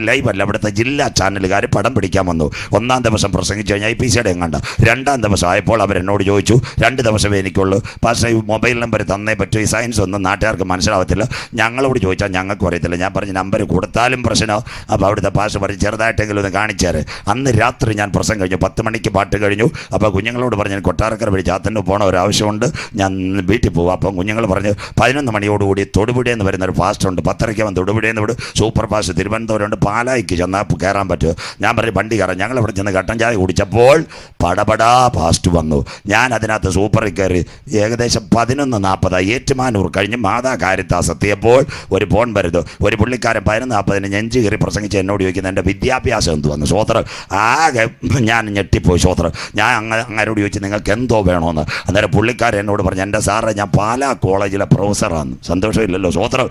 ലൈവല്ല. അവിടുത്തെ ജില്ലാ ചാനലുകാർ പടം പിടിക്കാൻ വന്നു. 1-ാം ദിവസം പ്രസംഗിച്ചു കഴിഞ്ഞാൽ IPCയുടെ എങ്ങാണ്ട. 2-ാം ദിവസം ആയപ്പോൾ അവരെന്നോട് ചോദിച്ചു, 2 ദിവസമേ എനിക്കുള്ളൂ പക്ഷേ ഈ മൊബൈൽ നമ്പർ തന്നേ പറ്റൂ. ഈ സയൻസ് ഒന്നും നാട്ടുകാർക്ക് മനസ്സിലാവത്തില്ല. ഞങ്ങളോട് ചോദിച്ചാൽ ഞങ്ങൾക്കും അറിയത്തില്ല. ഞാൻ പറഞ്ഞ് നമ്പർ കൊടുത്താലും പ്രശ്നമോ. അപ്പോൾ അവിടുത്തെ പാഷ പറഞ്ഞ് ചെറുതായിട്ടെങ്കിലും ഒന്ന് കാണിച്ചാറ്. അന്ന് രാത്രി ഞാൻ പ്രസംഗം കഴിഞ്ഞു. 10 മണിക്ക് പാട്ട് കഴിഞ്ഞു. അപ്പോൾ കുഞ്ഞുങ്ങളോട് പറഞ്ഞ് കൊട്ടാരക്കര വഴി ചാത്തന് പോകണ ഒരാവശ്യമുണ്ട്, ഞാൻ വീട്ടിൽ പോകും. അപ്പം കുഞ്ഞുങ്ങൾ പറഞ്ഞ് 11 മണിയോടുകൂടി തൊടുപുഴയെന്ന് വരുന്നൊരു ഫാസ്റ്റുണ്ട്. 10:30 അവൻ തൊടുപുഴയെന്ന് വിടും. സൂപ്പർ ഫാസ്റ്റ് തിരുവനന്തപുരം പാലായിക്ക് ചെന്നാൽ കയറാൻ പറ്റുമോ? ഞാൻ പറഞ്ഞ് വണ്ടി കയറാം. ഞങ്ങൾ ഇവിടെ ചെന്ന് കട്ടൻ ചായ കുടിച്ചപ്പോൾ പടപടാ ഫാസ്റ്റ് വന്നു. ഞാൻ അതിനകത്ത് സൂപ്പറിൽ കയറി. ഏകദേശം 11:40 ഏറ്റുമാനൂർ കഴിഞ്ഞ് മാതാ കാരിത്താസ് എത്തിയപ്പോൾ ഒരു ഫോൺ വരുന്നു. ഒരു പുള്ളിക്കാരൻ 11:40 നെഞ്ച് കയറി പ്രസംഗിച്ച് എന്നോട് ചോദിക്കുന്നത് എൻ്റെ വിദ്യാഭ്യാസം എന്ത് വന്നു. സ്വോത്രം. ആകെ ഞാൻ ഞെട്ടിപ്പോയി. സ്വോത്രം. ഞാൻ അങ്ങാരോട് ചോദിച്ചു നിങ്ങൾക്ക് എന്തോ വേണമെന്ന്. അന്നേരം പുള്ളിക്കാരൻ എന്നോട് പറഞ്ഞു എൻ്റെ സാറേ ഞാൻ പാലാ കോളേജിലെ പ്രൊഫസറാണ്. സന്തോഷമില്ലല്ലോ, സ്വോത്രം.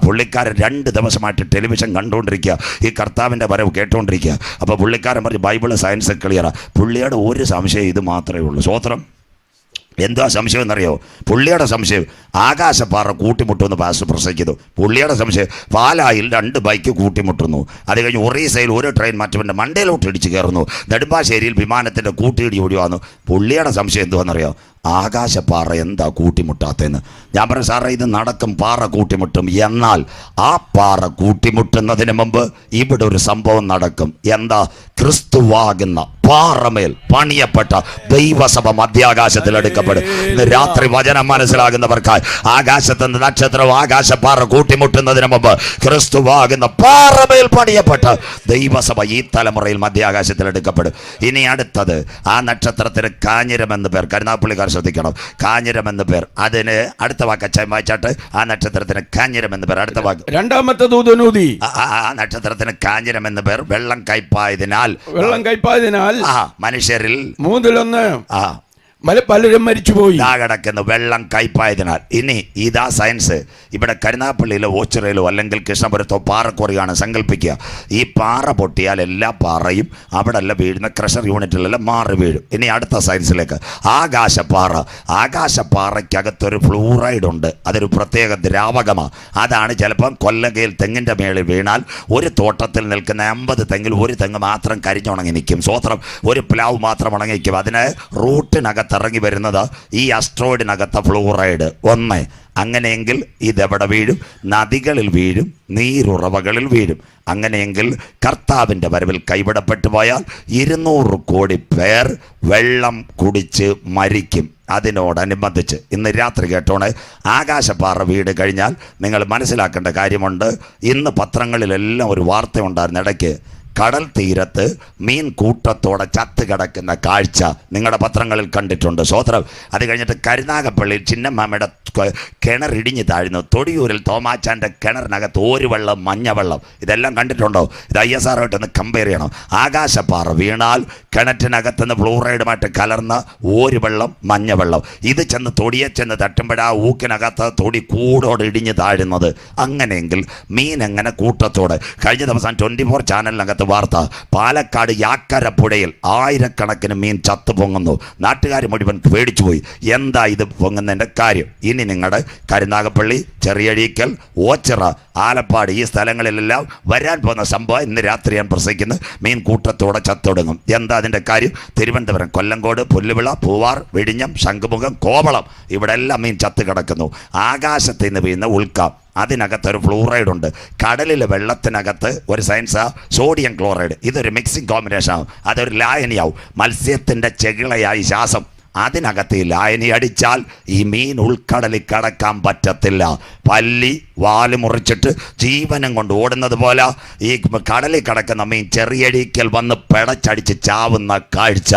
പുള്ളിക്കാരൻ 2 ദിവസമായിട്ട് ടെലിവിഷൻ കണ്ടുകൊണ്ടിരിക്കുക, ഈ കർത്താവിൻ്റെ വരവ് കേട്ടുകൊണ്ടിരിക്കുക. അപ്പോൾ പുള്ളിക്കാരൻ പറഞ്ഞു ബൈബിള് സയൻസ് ക്ലിയറാ. പുള്ളിയുടെ ഒരു സംശയം ഇത് മാത്രമേ ഉള്ളൂ. സ്വോത്രം. എന്താ സംശയം എന്നറിയോ? പുള്ളിയുടെ സംശയം ആകാശപ്പാറ കൂട്ടിമുട്ടുമെന്ന് പാസ്റ്റർ പ്രസംഗിക്കുന്നു. പുള്ളിയുടെ സംശയം പാലായിൽ 2 ബൈക്ക് കൂട്ടിമുട്ടുന്നു, അത് കഴിഞ്ഞ് ഒറീസയിൽ ഒരു ട്രെയിൻ മറ്റവൻ്റെ മണ്ടയിലോട്ട് ഇടിച്ച് കയറുന്നു, നെടുമ്പാശ്ശേരിയിൽ വിമാനത്തിൻ്റെ കൂട്ടിയിടി ഓടിവാന്നു. പുള്ളിയുടെ സംശയം എന്തുവാണെന്നറിയോ? ആകാശപ്പാറ എന്താ കൂട്ടിമുട്ടാത്തതെന്ന്. ഞാൻ പറഞ്ഞു സാറേ ഇത് നടക്കും, പാറ കൂട്ടിമുട്ടും. എന്നാൽ ആ പാറ കൂട്ടിമുട്ടുന്നതിന് മുമ്പ് ഇവിടെ ഒരു സംഭവം നടക്കും. എന്താ? ക്രിസ്തുവാകുന്ന പാറമേൽ പണിയപ്പെട്ട ദൈവസഭ മധ്യാകാശത്തിൽ എടുക്കപ്പെടും. ഇന്ന് രാത്രി വചനം മനസ്സിലാകുന്നവർക്കായി ആകാശത്തിന്റെ നക്ഷത്രം ആകാശപ്പാറ കൂട്ടിമുട്ടുന്നതിന് മുമ്പ് ക്രിസ്തുവാകുന്ന പാറമേൽ പണിയപ്പെട്ട ദൈവസഭ ഈ തലമുറയിൽ മധ്യാകാശത്തിൽ എടുക്കപ്പെടും. ഇനി അടുത്തത്, ആ നക്ഷത്രത്തിന് കാഞ്ഞിരം എന്ന് പേർ. കരുനാഗപ്പള്ളിക്കാർ ശ്രദ്ധിക്കണം, കാഞ്ഞിരം എന്ന് പേർ. അതിന് അടുത്ത വാക്ക് അച്ഛൻ വായിച്ചാട്ട്. ആ നക്ഷത്രത്തിന് കാഞ്ഞിരം എന്ന് പേർ. അടുത്ത വാക്ക് രണ്ടാമത്തെ ദൂതനൂതി. ആ നക്ഷത്രത്തിന് കാഞ്ഞിരം എന്ന് പേർ. വെള്ളം കയ്പായതിനാൽ മനുഷ്യരിൽ 1/3 പലരും മരിച്ചുപോയി. കിടക്കുന്നു വെള്ളം കയ്പായതിനാൽ. ഇനി ഇതാ സയൻസ്. ഇവിടെ കരുനാഗപ്പള്ളിയിലോ ഓച്ചിറയിലോ അല്ലെങ്കിൽ കൃഷ്ണപുരത്തോ പാറക്കുറിയാണ് സങ്കല്പിക്കുക. ഈ പാറ പൊട്ടിയാൽ എല്ലാ പാറയും അവിടെ അല്ല വീഴുന്ന, ക്രഷർ യൂണിറ്റിലെല്ലാം മാറി വീഴും. ഇനി അടുത്ത സയൻസിലേക്ക്. ആകാശപ്പാറ. ആകാശപ്പാറയ്ക്കകത്തൊരു ഫ്ലൂറൈഡ് ഉണ്ട്, അതൊരു പ്രത്യേക ദ്രാവകമാണ്. അതാണ് ചിലപ്പം കൊല്ലകയിൽ തെങ്ങിൻ്റെ മേളിൽ വീണാൽ ഒരു തോട്ടത്തിൽ നിൽക്കുന്ന 50 തെങ്ങിൽ ഒരു തെങ്ങ് മാത്രം കരിഞ്ഞുണങ്ങി നിൽക്കും. സ്വോത്രം. ഒരു പ്ലാവ് മാത്രം ഉണങ്ങി നിൽക്കും. അതിന് റൂട്ടിനകത്ത് ഇറങ്ങി വരുന്നത് ഈ അസ്ട്രോയിഡിനകത്ത ഫ്ലൂറൈഡ്. 1. അങ്ങനെയെങ്കിൽ ഇതെവിടെ വീഴും? നദികളിൽ വീഴും, നീരുറവകളിൽ വീഴും. അങ്ങനെയെങ്കിൽ കർത്താവിൻ്റെ വരവിൽ കൈവിടപ്പെട്ടു പോയാൽ 200 കോടി പേർ വെള്ളം കുടിച്ച് മരിക്കും. അതിനോടനുബന്ധിച്ച് ഇന്ന് രാത്രി കേട്ടോണേ, ആകാശപ്പാറ വീട് കഴിഞ്ഞാൽ നിങ്ങൾ മനസ്സിലാക്കേണ്ട കാര്യമുണ്ട്. ഇന്ന് പത്രങ്ങളിലെല്ലാം ഒരു വാർത്ത ഉണ്ടായിരുന്നു ഇടയ്ക്ക്. കടൽ തീരത്ത് മീൻ കൂട്ടത്തോടെ ചത്ത് കിടക്കുന്ന കാഴ്ച നിങ്ങളുടെ പത്രങ്ങളിൽ കണ്ടിട്ടുണ്ട്. സ്വോത്രം. അത് കഴിഞ്ഞിട്ട് കരുനാഗപ്പള്ളിയിൽ ചിന്നമ്മയുടെ കിണറിടിഞ്ഞ് താഴ്ന്നു. തൊടിയൂരിൽ തോമാച്ചാൻ്റെ കിണറിനകത്ത് ഒരു വെള്ളം, മഞ്ഞവെള്ളം. ഇതെല്ലാം കണ്ടിട്ടുണ്ടോ? ഇത് ISR ആയിട്ടൊന്ന് കമ്പയർ ചെയ്യണം. ആകാശപ്പാറ വീണാൽ കിണറ്റിനകത്തുനിന്ന് ഫ്ലൂറൈഡുമായിട്ട് കലർന്ന ഒരു വെള്ളം, മഞ്ഞവെള്ളം. ഇത് ചെന്ന് തൊടിയെ ചെന്ന് തട്ടുമ്പോഴാ ഊക്കിനകത്ത് തൊടി കൂടോടെ ഇടിഞ്ഞ് താഴുന്നത്. അങ്ങനെയെങ്കിൽ മീൻ എങ്ങനെ കൂട്ടത്തോടെ? കഴിഞ്ഞ ദിവസം 24 ചാനലിനകത്ത് വാർത്ത, പാലക്കാട് യാക്കര പുഴയിൽ 1000കണക്കിന് മീൻ ചത്തു പൊങ്ങുന്നു. നാട്ടുകാർ മുഴുവൻ പേടിച്ചുപോയി. എന്താ ഇത് പൊങ്ങുന്നതിൻ്റെ കാര്യം? ഇനി നിങ്ങളുടെ കരുനാഗപ്പള്ളി, ചെറിയഴീക്കൽ, ഓച്ചിറ, ആലപ്പാട് ഈ സ്ഥലങ്ങളിലെല്ലാം വരാൻ പോകുന്ന സംഭവം ഇന്ന് രാത്രി ഞാൻ പ്രസംഗിക്കുന്നത്. മീൻ കൂട്ടത്തോടെ ചത്തൊടുങ്ങും. എന്താ അതിൻ്റെ കാര്യം? തിരുവനന്തപുരം, കൊല്ലങ്കോട്, പുല്ലുവിള, പൂവാർ, വിഴിഞ്ഞം, ശംഖുമുഖം, കോവളം, ഇവിടെ എല്ലാം മീൻ ചത്ത് കിടക്കുന്നു. ആകാശത്ത് നിന്ന് വീഴുന്ന ഉൽക്ക, അതിനകത്തൊരു ഫ്ലൂറൈഡ് ഉണ്ട്. കടലിലെ വെള്ളത്തിനകത്ത് ഒരു സയൻസാ സോഡിയം ക്ലോറൈഡ്. ഇതൊരു മിക്സിംഗ് കോമ്പിനേഷനാകും. അതൊരു ലായനിയാവും. മത്സ്യത്തിൻ്റെ ചെകിളയായി ശ്വാസം. അതിനകത്ത് ഈ ലായനി അടിച്ചാൽ ഈ മീൻ ഉൾക്കടലിൽ കടക്കാൻ പറ്റത്തില്ല. പല്ലി വാല് മുറിച്ചിട്ട് ജീവനം കൊണ്ട് ഓടുന്നത് പോലെ ഈ കടലിൽ കിടക്കുന്ന മീൻ ചെറിയഴീക്കൽ വന്ന് പിടച്ചടിച്ച് ചാവുന്ന കാഴ്ച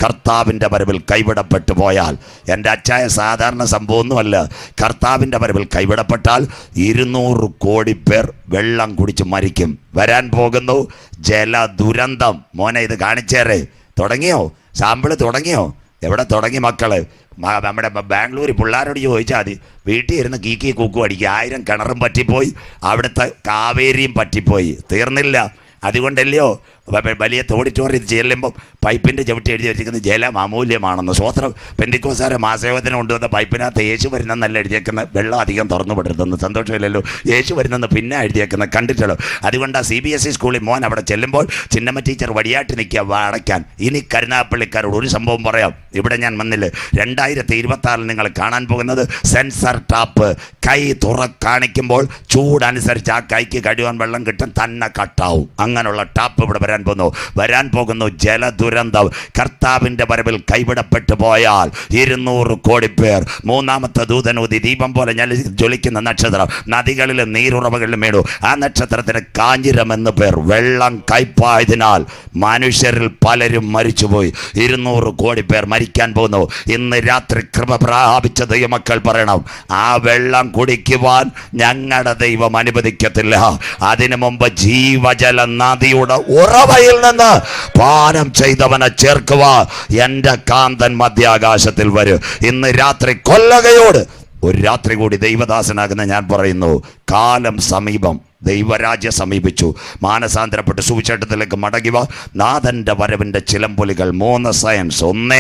കർത്താവിൻ്റെ വരവിൽ കൈവിടപ്പെട്ടു പോയാൽ, എൻ്റെ അച്ചായ സാധാരണ സംഭവമൊന്നുമല്ല. കർത്താവിൻ്റെ വരവിൽ കൈവിടപ്പെട്ടാൽ 200 കോടി പേർ വെള്ളം കുടിച്ച് മരിക്കും. വരാൻ പോകുന്നു ജലദുരന്തം. മോനെ ഇത് കാണിച്ചേരെ. തുടങ്ങിയോ? സാമ്പിള് തുടങ്ങിയോ? എവിടെ തുടങ്ങി മക്കള്? നമ്മുടെ ബാംഗ്ലൂർ പിള്ളേരോട് ചോദിച്ചാൽ മതി. വീട്ടിൽ ഇരുന്ന് കീക്കി കൂക്കു അടിക്കുക. 1000 കിണറും പറ്റിപ്പോയി, അവിടുത്തെ കാവേരിയും പറ്റിപ്പോയി. തീർന്നില്ല. അതുകൊണ്ടല്ലയോ വലിയ ഓഡിറ്റോറിയത്തിൽ ചെല്ലുമ്പം പൈപ്പിൻ്റെ ചവിട്ടി എഴുതി വെച്ചിരിക്കുന്നത് ജലം അമൂല്യമാണെന്ന്. സ്വോത്രം. പെന്തിക്കോസ്തുകാരെ മാസയോഗത്തിന് കൊണ്ടുവന്ന പൈപ്പിനകത്ത് യേശു വരുന്നെന്നല്ല എഴുതിയേക്കുന്ന, വെള്ളം അധികം തുറന്നു വിടരുതെന്ന്. സന്തോഷമില്ലല്ലോ. യേശു വരുന്നെന്ന് പിന്നെ എഴുതിയേക്കുന്ന കണ്ടിട്ടുള്ളൂ. അതുകൊണ്ട് CBSE സ്കൂളിൽ മോൻ അവിടെ ചെല്ലുമ്പോൾ ചിന്നമ്മ ടീച്ചർ വടിയായിട്ട് നിൽക്കുക അടയ്ക്കാൻ. ഇനി കരുനാഗപ്പള്ളിക്കാരോട് ഒരു സംഭവം പറയാം. ഇവിടെ ഞാൻ വന്നില്ല. 2026 നിങ്ങൾ കാണാൻ പോകുന്നത് സെൻസർ ടാപ്പ്. കൈ കാണിക്കുമ്പോൾ ചൂടനുസരിച്ച് ആ കൈക്ക് കഴുകാൻ വെള്ളം കിട്ടും, തന്നെ കട്ടാവും. അങ്ങനെയുള്ള ടാപ്പ് ഇവിടെ വരാൻ പോകുന്നു ജലദുരന്തം. കർത്താവിൻ്റെ വരവിൽ കൈവിടപ്പെട്ടു പോയാൽ 200 കോടി പേർ. 3ാമത്തെ ദൂതനൂതി. ദീപം പോലെ ജ്വലിക്കുന്ന നക്ഷത്രം നദികളിലും നീരുറവകളിലും വീണു. ആ നക്ഷത്രത്തിന് കാഞ്ഞിരം എന്ന് പേർ. വെള്ളം കയ്പായതിനാൽ മനുഷ്യരിൽ പലരും മരിച്ചുപോയി. 200 കോടി പേർ മരിക്കാൻ പോകുന്നു. ഇന്ന് രാത്രി കൃപ പ്രാപിച്ച ദൈവമക്കൾ പറയണം, ആ വെള്ളം കുടിക്കുവാൻ ഞങ്ങളുടെ ദൈവം അനുവദിക്കത്തില്ല. അതിനു മുമ്പ് ജീവജല നദിയുടെ ഉറവ ഉറവയിൽ നിന്ന് പാനം ചെയ്തവനെ ചേർക്കുക. എൻ്റെ കാന്തൻ മധ്യാകാശത്തിൽ വരും. ഇന്ന് രാത്രി കൊല്ലകയോട് ഒരു രാത്രി കൂടി ദൈവദാസനാകുന്ന ഞാൻ പറയുന്നു, കാലം സമീപം, ദൈവരാജ്യം സമീപിച്ചു. മാനസാന്തരപ്പെട്ട് സുവിശേഷത്തിലേക്ക് മടങ്ങിവ. നാഥൻ്റെ വരവിൻ്റെ ചിലമ്പൊലികൾ. 3 സയൻസ്. 1,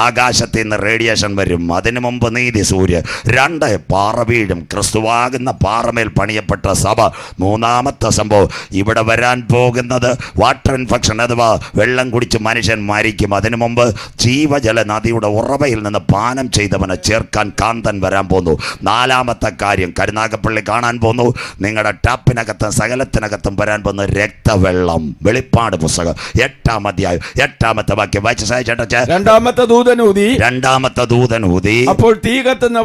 ആകാശത്തിൽ നിന്ന് റേഡിയേഷൻ വരും. അതിനു മുമ്പ് നീതി സൂര്യൻ. 2, പാറ വീഴും. ക്രിസ്തുവാകുന്ന പാറമേൽ പണിയപ്പെട്ട സഭ. 3-ാമത്തെ സംഭവം, ഇവിടെ വരാൻ പോകുന്നത് വാട്ടർ ഇൻഫെക്ഷൻ, അഥവാ വെള്ളം കുടിച്ച് മനുഷ്യൻ മരിക്കും. അതിനു മുമ്പ് ജീവജല നദിയുടെ ഉറവയിൽ നിന്ന് പാനം ചെയ്തവനെ ചേർക്കാൻ കാന്തൻ വരാൻ പോകുന്നു. 4-ാമത്തെ കാര്യം, കരുനാഗപ്പള്ളി കാണാൻ പോകുന്നു. നിങ്ങളുടെ ടാപ്പിനകത്തും സകലത്തിനകത്തും വരാൻ പോകുന്ന രക്തവെള്ളം. വെളിപ്പാട് പുസ്തകം 8-ാം അധ്യായം 8-ാമത്തെ വാക്യം വായിച്ച ചേട്ടാ. രണ്ടാമത്തെ ദൂതൻ ഊതി, അപ്പോൾ തീ കത്തുന്ന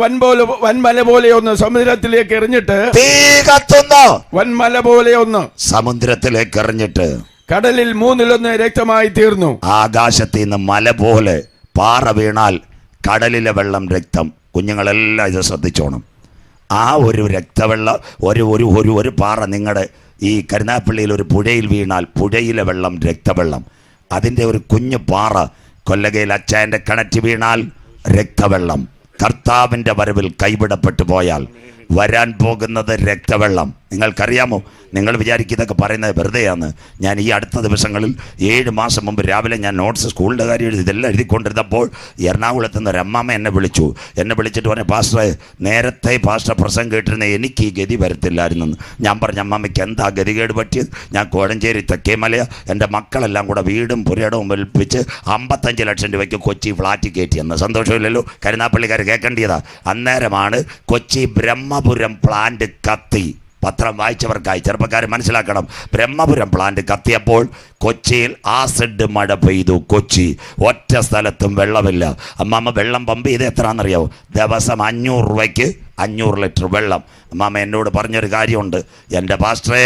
വൻമല പോലെ ഒന്ന് സമുദ്രത്തിലേക്ക് എറിഞ്ഞിട്ട്, തീ കത്തുന്ന വൻമല പോലെ ഒന്ന് സമുദ്രത്തിലേക്ക് എറിഞ്ഞിട്ട് കടലിൽ 1/3 രക്തമായി തീർന്നു. ആകാശത്തിൽ നിന്ന് മല പോലെ പാറ വീണാൽ കടലിലെ വെള്ളം രക്തം. കുഞ്ഞുങ്ങളെല്ലാം ഇത് ശ്രദ്ധിച്ചോണം. ആ ഒരു രക്തവെള്ളം, ഒരു പാറ നിങ്ങളുടെ ഈ കരുനാഗപ്പള്ളിയിൽ ഒരു പുഴയിൽ വീണാൽ പുഴയിലെ വെള്ളം രക്തവെള്ളം. അതിൻ്റെ ഒരു കുഞ്ഞു പാറ കൊല്ലകയിൽ അച്ചായൻ്റെ കിണറ്റ് വീണാൽ രക്തവെള്ളം. കർത്താവിൻ്റെ വരവിൽ കൈവിടപ്പെട്ടു പോയാൽ വരാൻ പോകുന്നത് രക്തവെള്ളം. നിങ്ങൾക്കറിയാമോ? നിങ്ങൾ വിചാരിക്കും ഇതൊക്കെ പറയുന്നത് വെറുതെയാണ്. ഞാൻ ഈ അടുത്ത ദിവസങ്ങളിൽ 7 മാസം മുമ്പ് രാവിലെ ഞാൻ നോട്ട്സ് സ്കൂളിൻ്റെ കാര്യം ഇതെല്ലാം എഴുതിക്കൊണ്ടിരുന്നപ്പോൾ എറണാകുളത്ത് നിന്ന് ഒരു അമ്മാമ്മ എന്നെ വിളിച്ചിട്ട് പറഞ്ഞു, പാസ്റ്ററെ, നേരത്തെ പാസ്റ്റർ പ്രസംഗം കേട്ടിരുന്ന എനിക്ക് ഈ ഗതി വരത്തില്ലായിരുന്നു. ഞാൻ പറഞ്ഞു, അമ്മാമ്മയ്ക്ക് എന്താ ഗതികേട് പറ്റിയത്? ഞാൻ കോഴഞ്ചേരി തെക്കേമലയ എൻ്റെ മക്കളെല്ലാം കൂടെ വീടും പുരയിടവും വെൽപ്പിച്ച് 55 ലക്ഷം രൂപയ്ക്ക് കൊച്ചി ഫ്ലാറ്റ് കയറ്റിയെന്ന്. സന്തോഷമില്ലല്ലോ, കരുനാഗപ്പള്ളിക്കാർ കേൾക്കേണ്ടിയതാ. അന്നേരമാണ് കൊച്ചി ബ്രഹ്മപുരം പ്ലാന്റ് കത്തി. പത്രം വായിച്ചവർക്കായി ചെറുപ്പക്കാർ മനസ്സിലാക്കണം. ബ്രഹ്മപുരം പ്ലാന്റ് കത്തിയപ്പോൾ കൊച്ചിയിൽ ആസിഡ് മഴ പെയ്തു. കൊച്ചി ഒറ്റ സ്ഥലത്തും വെള്ളമില്ല. അമ്മാമ്മ വെള്ളം പമ്പ് ചെയ്ത് എത്രയാണെന്നറിയാമോ? ദിവസം 500 രൂപയ്ക്ക് 500 ലിറ്റർ വെള്ളം. അമ്മാമ്മ എന്നോട് പറഞ്ഞൊരു കാര്യമുണ്ട്, എൻ്റെ പാസ്റ്ററേ,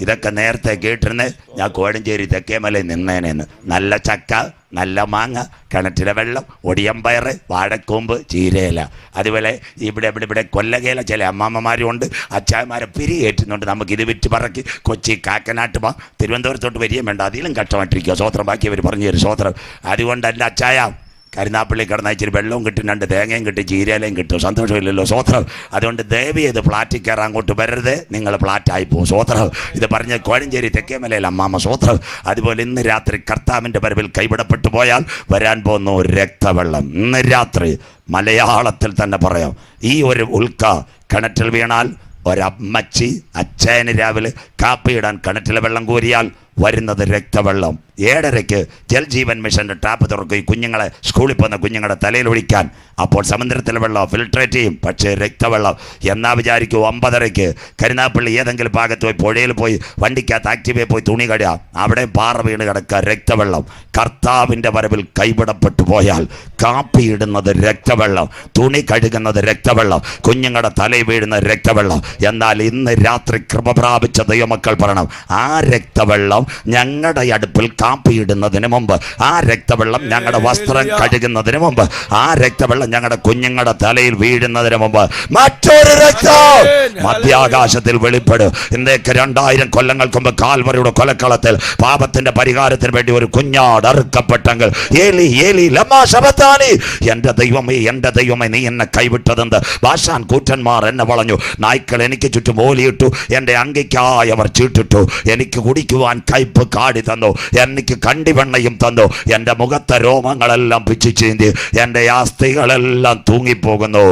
ഇതൊക്കെ നേരത്തെ കേട്ടിരുന്നേ ഞാൻ കോഴഞ്ചേരി തെക്കേമലയിൽ നിന്നേനെന്ന്. നല്ല ചക്ക, നല്ല മാങ്ങ, കിണറ്റിലെ വെള്ളം, ഒടിയമ്പയർ, വാഴക്കൂമ്പ്, ചീരയില. അതുപോലെ ഇവിടെ കൊല്ലകയില ചില അമ്മാമ്മമാരും ഉണ്ട്. അച്ചായമാരെ പിരികേറ്റുന്നുണ്ട്. നമുക്ക് ഇത് വിറ്റ് പറക്കി കൊച്ചി കാക്കനാട്ട് തിരുവനന്തപുരത്തോട്ട് വരികയും വേണ്ട, അതിലും കഷ്ടമായിട്ടിരിക്കുക. സ്വോത്രം ബാക്കിയവർ പറഞ്ഞു തരും. സ്വോത്രം. അതുകൊണ്ട് എൻ്റെ അച്ചായ കരുനാഗപ്പള്ളി കിടന്ന ഇച്ചിരി വെള്ളവും കിട്ടും, 2 തേങ്ങയും കിട്ടും, ചീരയിലയും കിട്ടും. സന്തോഷമില്ലല്ലോ? സ്വോത്രം. അതുകൊണ്ട് ദയവ് ചെയ്ത് ഫ്ലാറ്റിൽ കയറാൻ അങ്ങോട്ട് വരരുത്, നിങ്ങൾ ഫ്ലാറ്റായി പോകും. സ്വോത്രം. ഇത് പറഞ്ഞ് കോഴഞ്ചേരി തെക്കേമലയിൽ അമ്മാമ്മ. സ്വോത്രം. അതുപോലെ ഇന്ന് രാത്രി കർത്താവിൻ്റെ വരവിൽ കൈവിടപ്പെട്ടു പോയാൽ വരാൻ പോകുന്നു രക്തവെള്ളം. ഇന്ന് രാത്രി മലയാളത്തിൽ തന്നെ പറയാം, ഈ ഒരു ഉൽക്ക കിണറ്റിൽ വീണാൽ ഒരമ്മച്ചി അച്ചായന് രാവിലെ കാപ്പിയിടാൻ കിണറ്റിലെ വെള്ളം കോരിയാൽ വരുന്നത് രക്തവെള്ളം. 7:30 ജൽജീവൻ മിഷൻ്റെ ടാപ്പ് തുറക്കും. ഈ കുഞ്ഞുങ്ങളെ, സ്കൂളിൽ പോകുന്ന കുഞ്ഞുങ്ങളുടെ തലയിൽ ഒഴിക്കാൻ. അപ്പോൾ സമുദ്രത്തിലെ വെള്ളം ഫിൽട്രേറ്റ് ചെയ്യും, പക്ഷേ രക്തവെള്ളം. എന്നാ വിചാരിക്കൂ, 9:30 കരുനാഗപ്പള്ളി ഏതെങ്കിലും ഭാഗത്ത് പോയി പുഴയിൽ പോയി വണ്ടിക്കകത്ത് ആക്റ്റീവേ പോയി തുണി കഴുകുക, അവിടെ പാറ വീണ് കിടക്കുക, രക്തവെള്ളം. കർത്താവിൻ്റെ വരവിൽ കൈവിടപ്പെട്ടു പോയാൽ കാപ്പിയിടുന്നത് രക്തവെള്ളം, തുണി കഴുകുന്നത് രക്തവെള്ളം, കുഞ്ഞുങ്ങളുടെ തലയിൽ വീഴുന്ന രക്തവെള്ളം. എന്നാൽ ഇന്ന് രാത്രി കൃപ പ്രാപിച്ച ദൈവമക്കൾ പറയണം, ആ രക്തവെള്ളം ഞങ്ങളുടെ അടുപ്പിൽ കാപ്പിയിടുന്നതിന് മുമ്പ്, ആ രക്തവെള്ളം ഞങ്ങളുടെ വസ്ത്രം കഴുകുന്നതിന് മുമ്പ്, ആ രക്തവെള്ളം ഞങ്ങളുടെ കുഞ്ഞുങ്ങളുടെ തലയിൽ വീഴുന്നതിന് മുമ്പ് മറ്റൊരു രക്തം മധ്യാകാശത്തിൽ വെളിപ്പെടും. ഇന്നേക്ക് 2000 കൊല്ലങ്ങൾക്ക് മുമ്പ് കാൽവറിയുടെ കൊലക്കളത്തിൽ പാപത്തിന്റെ പരിഹാരത്തിന് വേണ്ടി ഒരു കുഞ്ഞാട് അറുക്കപ്പെട്ടെങ്കിൽ, ഏലി ഏലി ലമാ ശബത്താനി, എൻ്റെ ദൈവമേ നീ എന്നെ കൈവിട്ടതെന്ത്? ബാഷാൻ കൂറ്റന്മാർ എന്നെ വളഞ്ഞു, നായ്ക്കൾ എനിക്ക് ചുറ്റും ഓലിയിട്ടു, എൻ്റെ അങ്കിക്കായി അവർ ചീട്ടിട്ടു, എനിക്ക് കുടിക്കുവാൻ കയ്പ് കാടി തന്നു, എനിക്ക് കണ്ടിവെണ്ണയും തന്നു, എൻ്റെ മുഖത്തെ രോമങ്ങളെല്ലാം പിച്ചു ചീന്തി, എൻ്റെ ആസ്തികളെല്ലാം തൂങ്ങിപ്പോകുന്നു.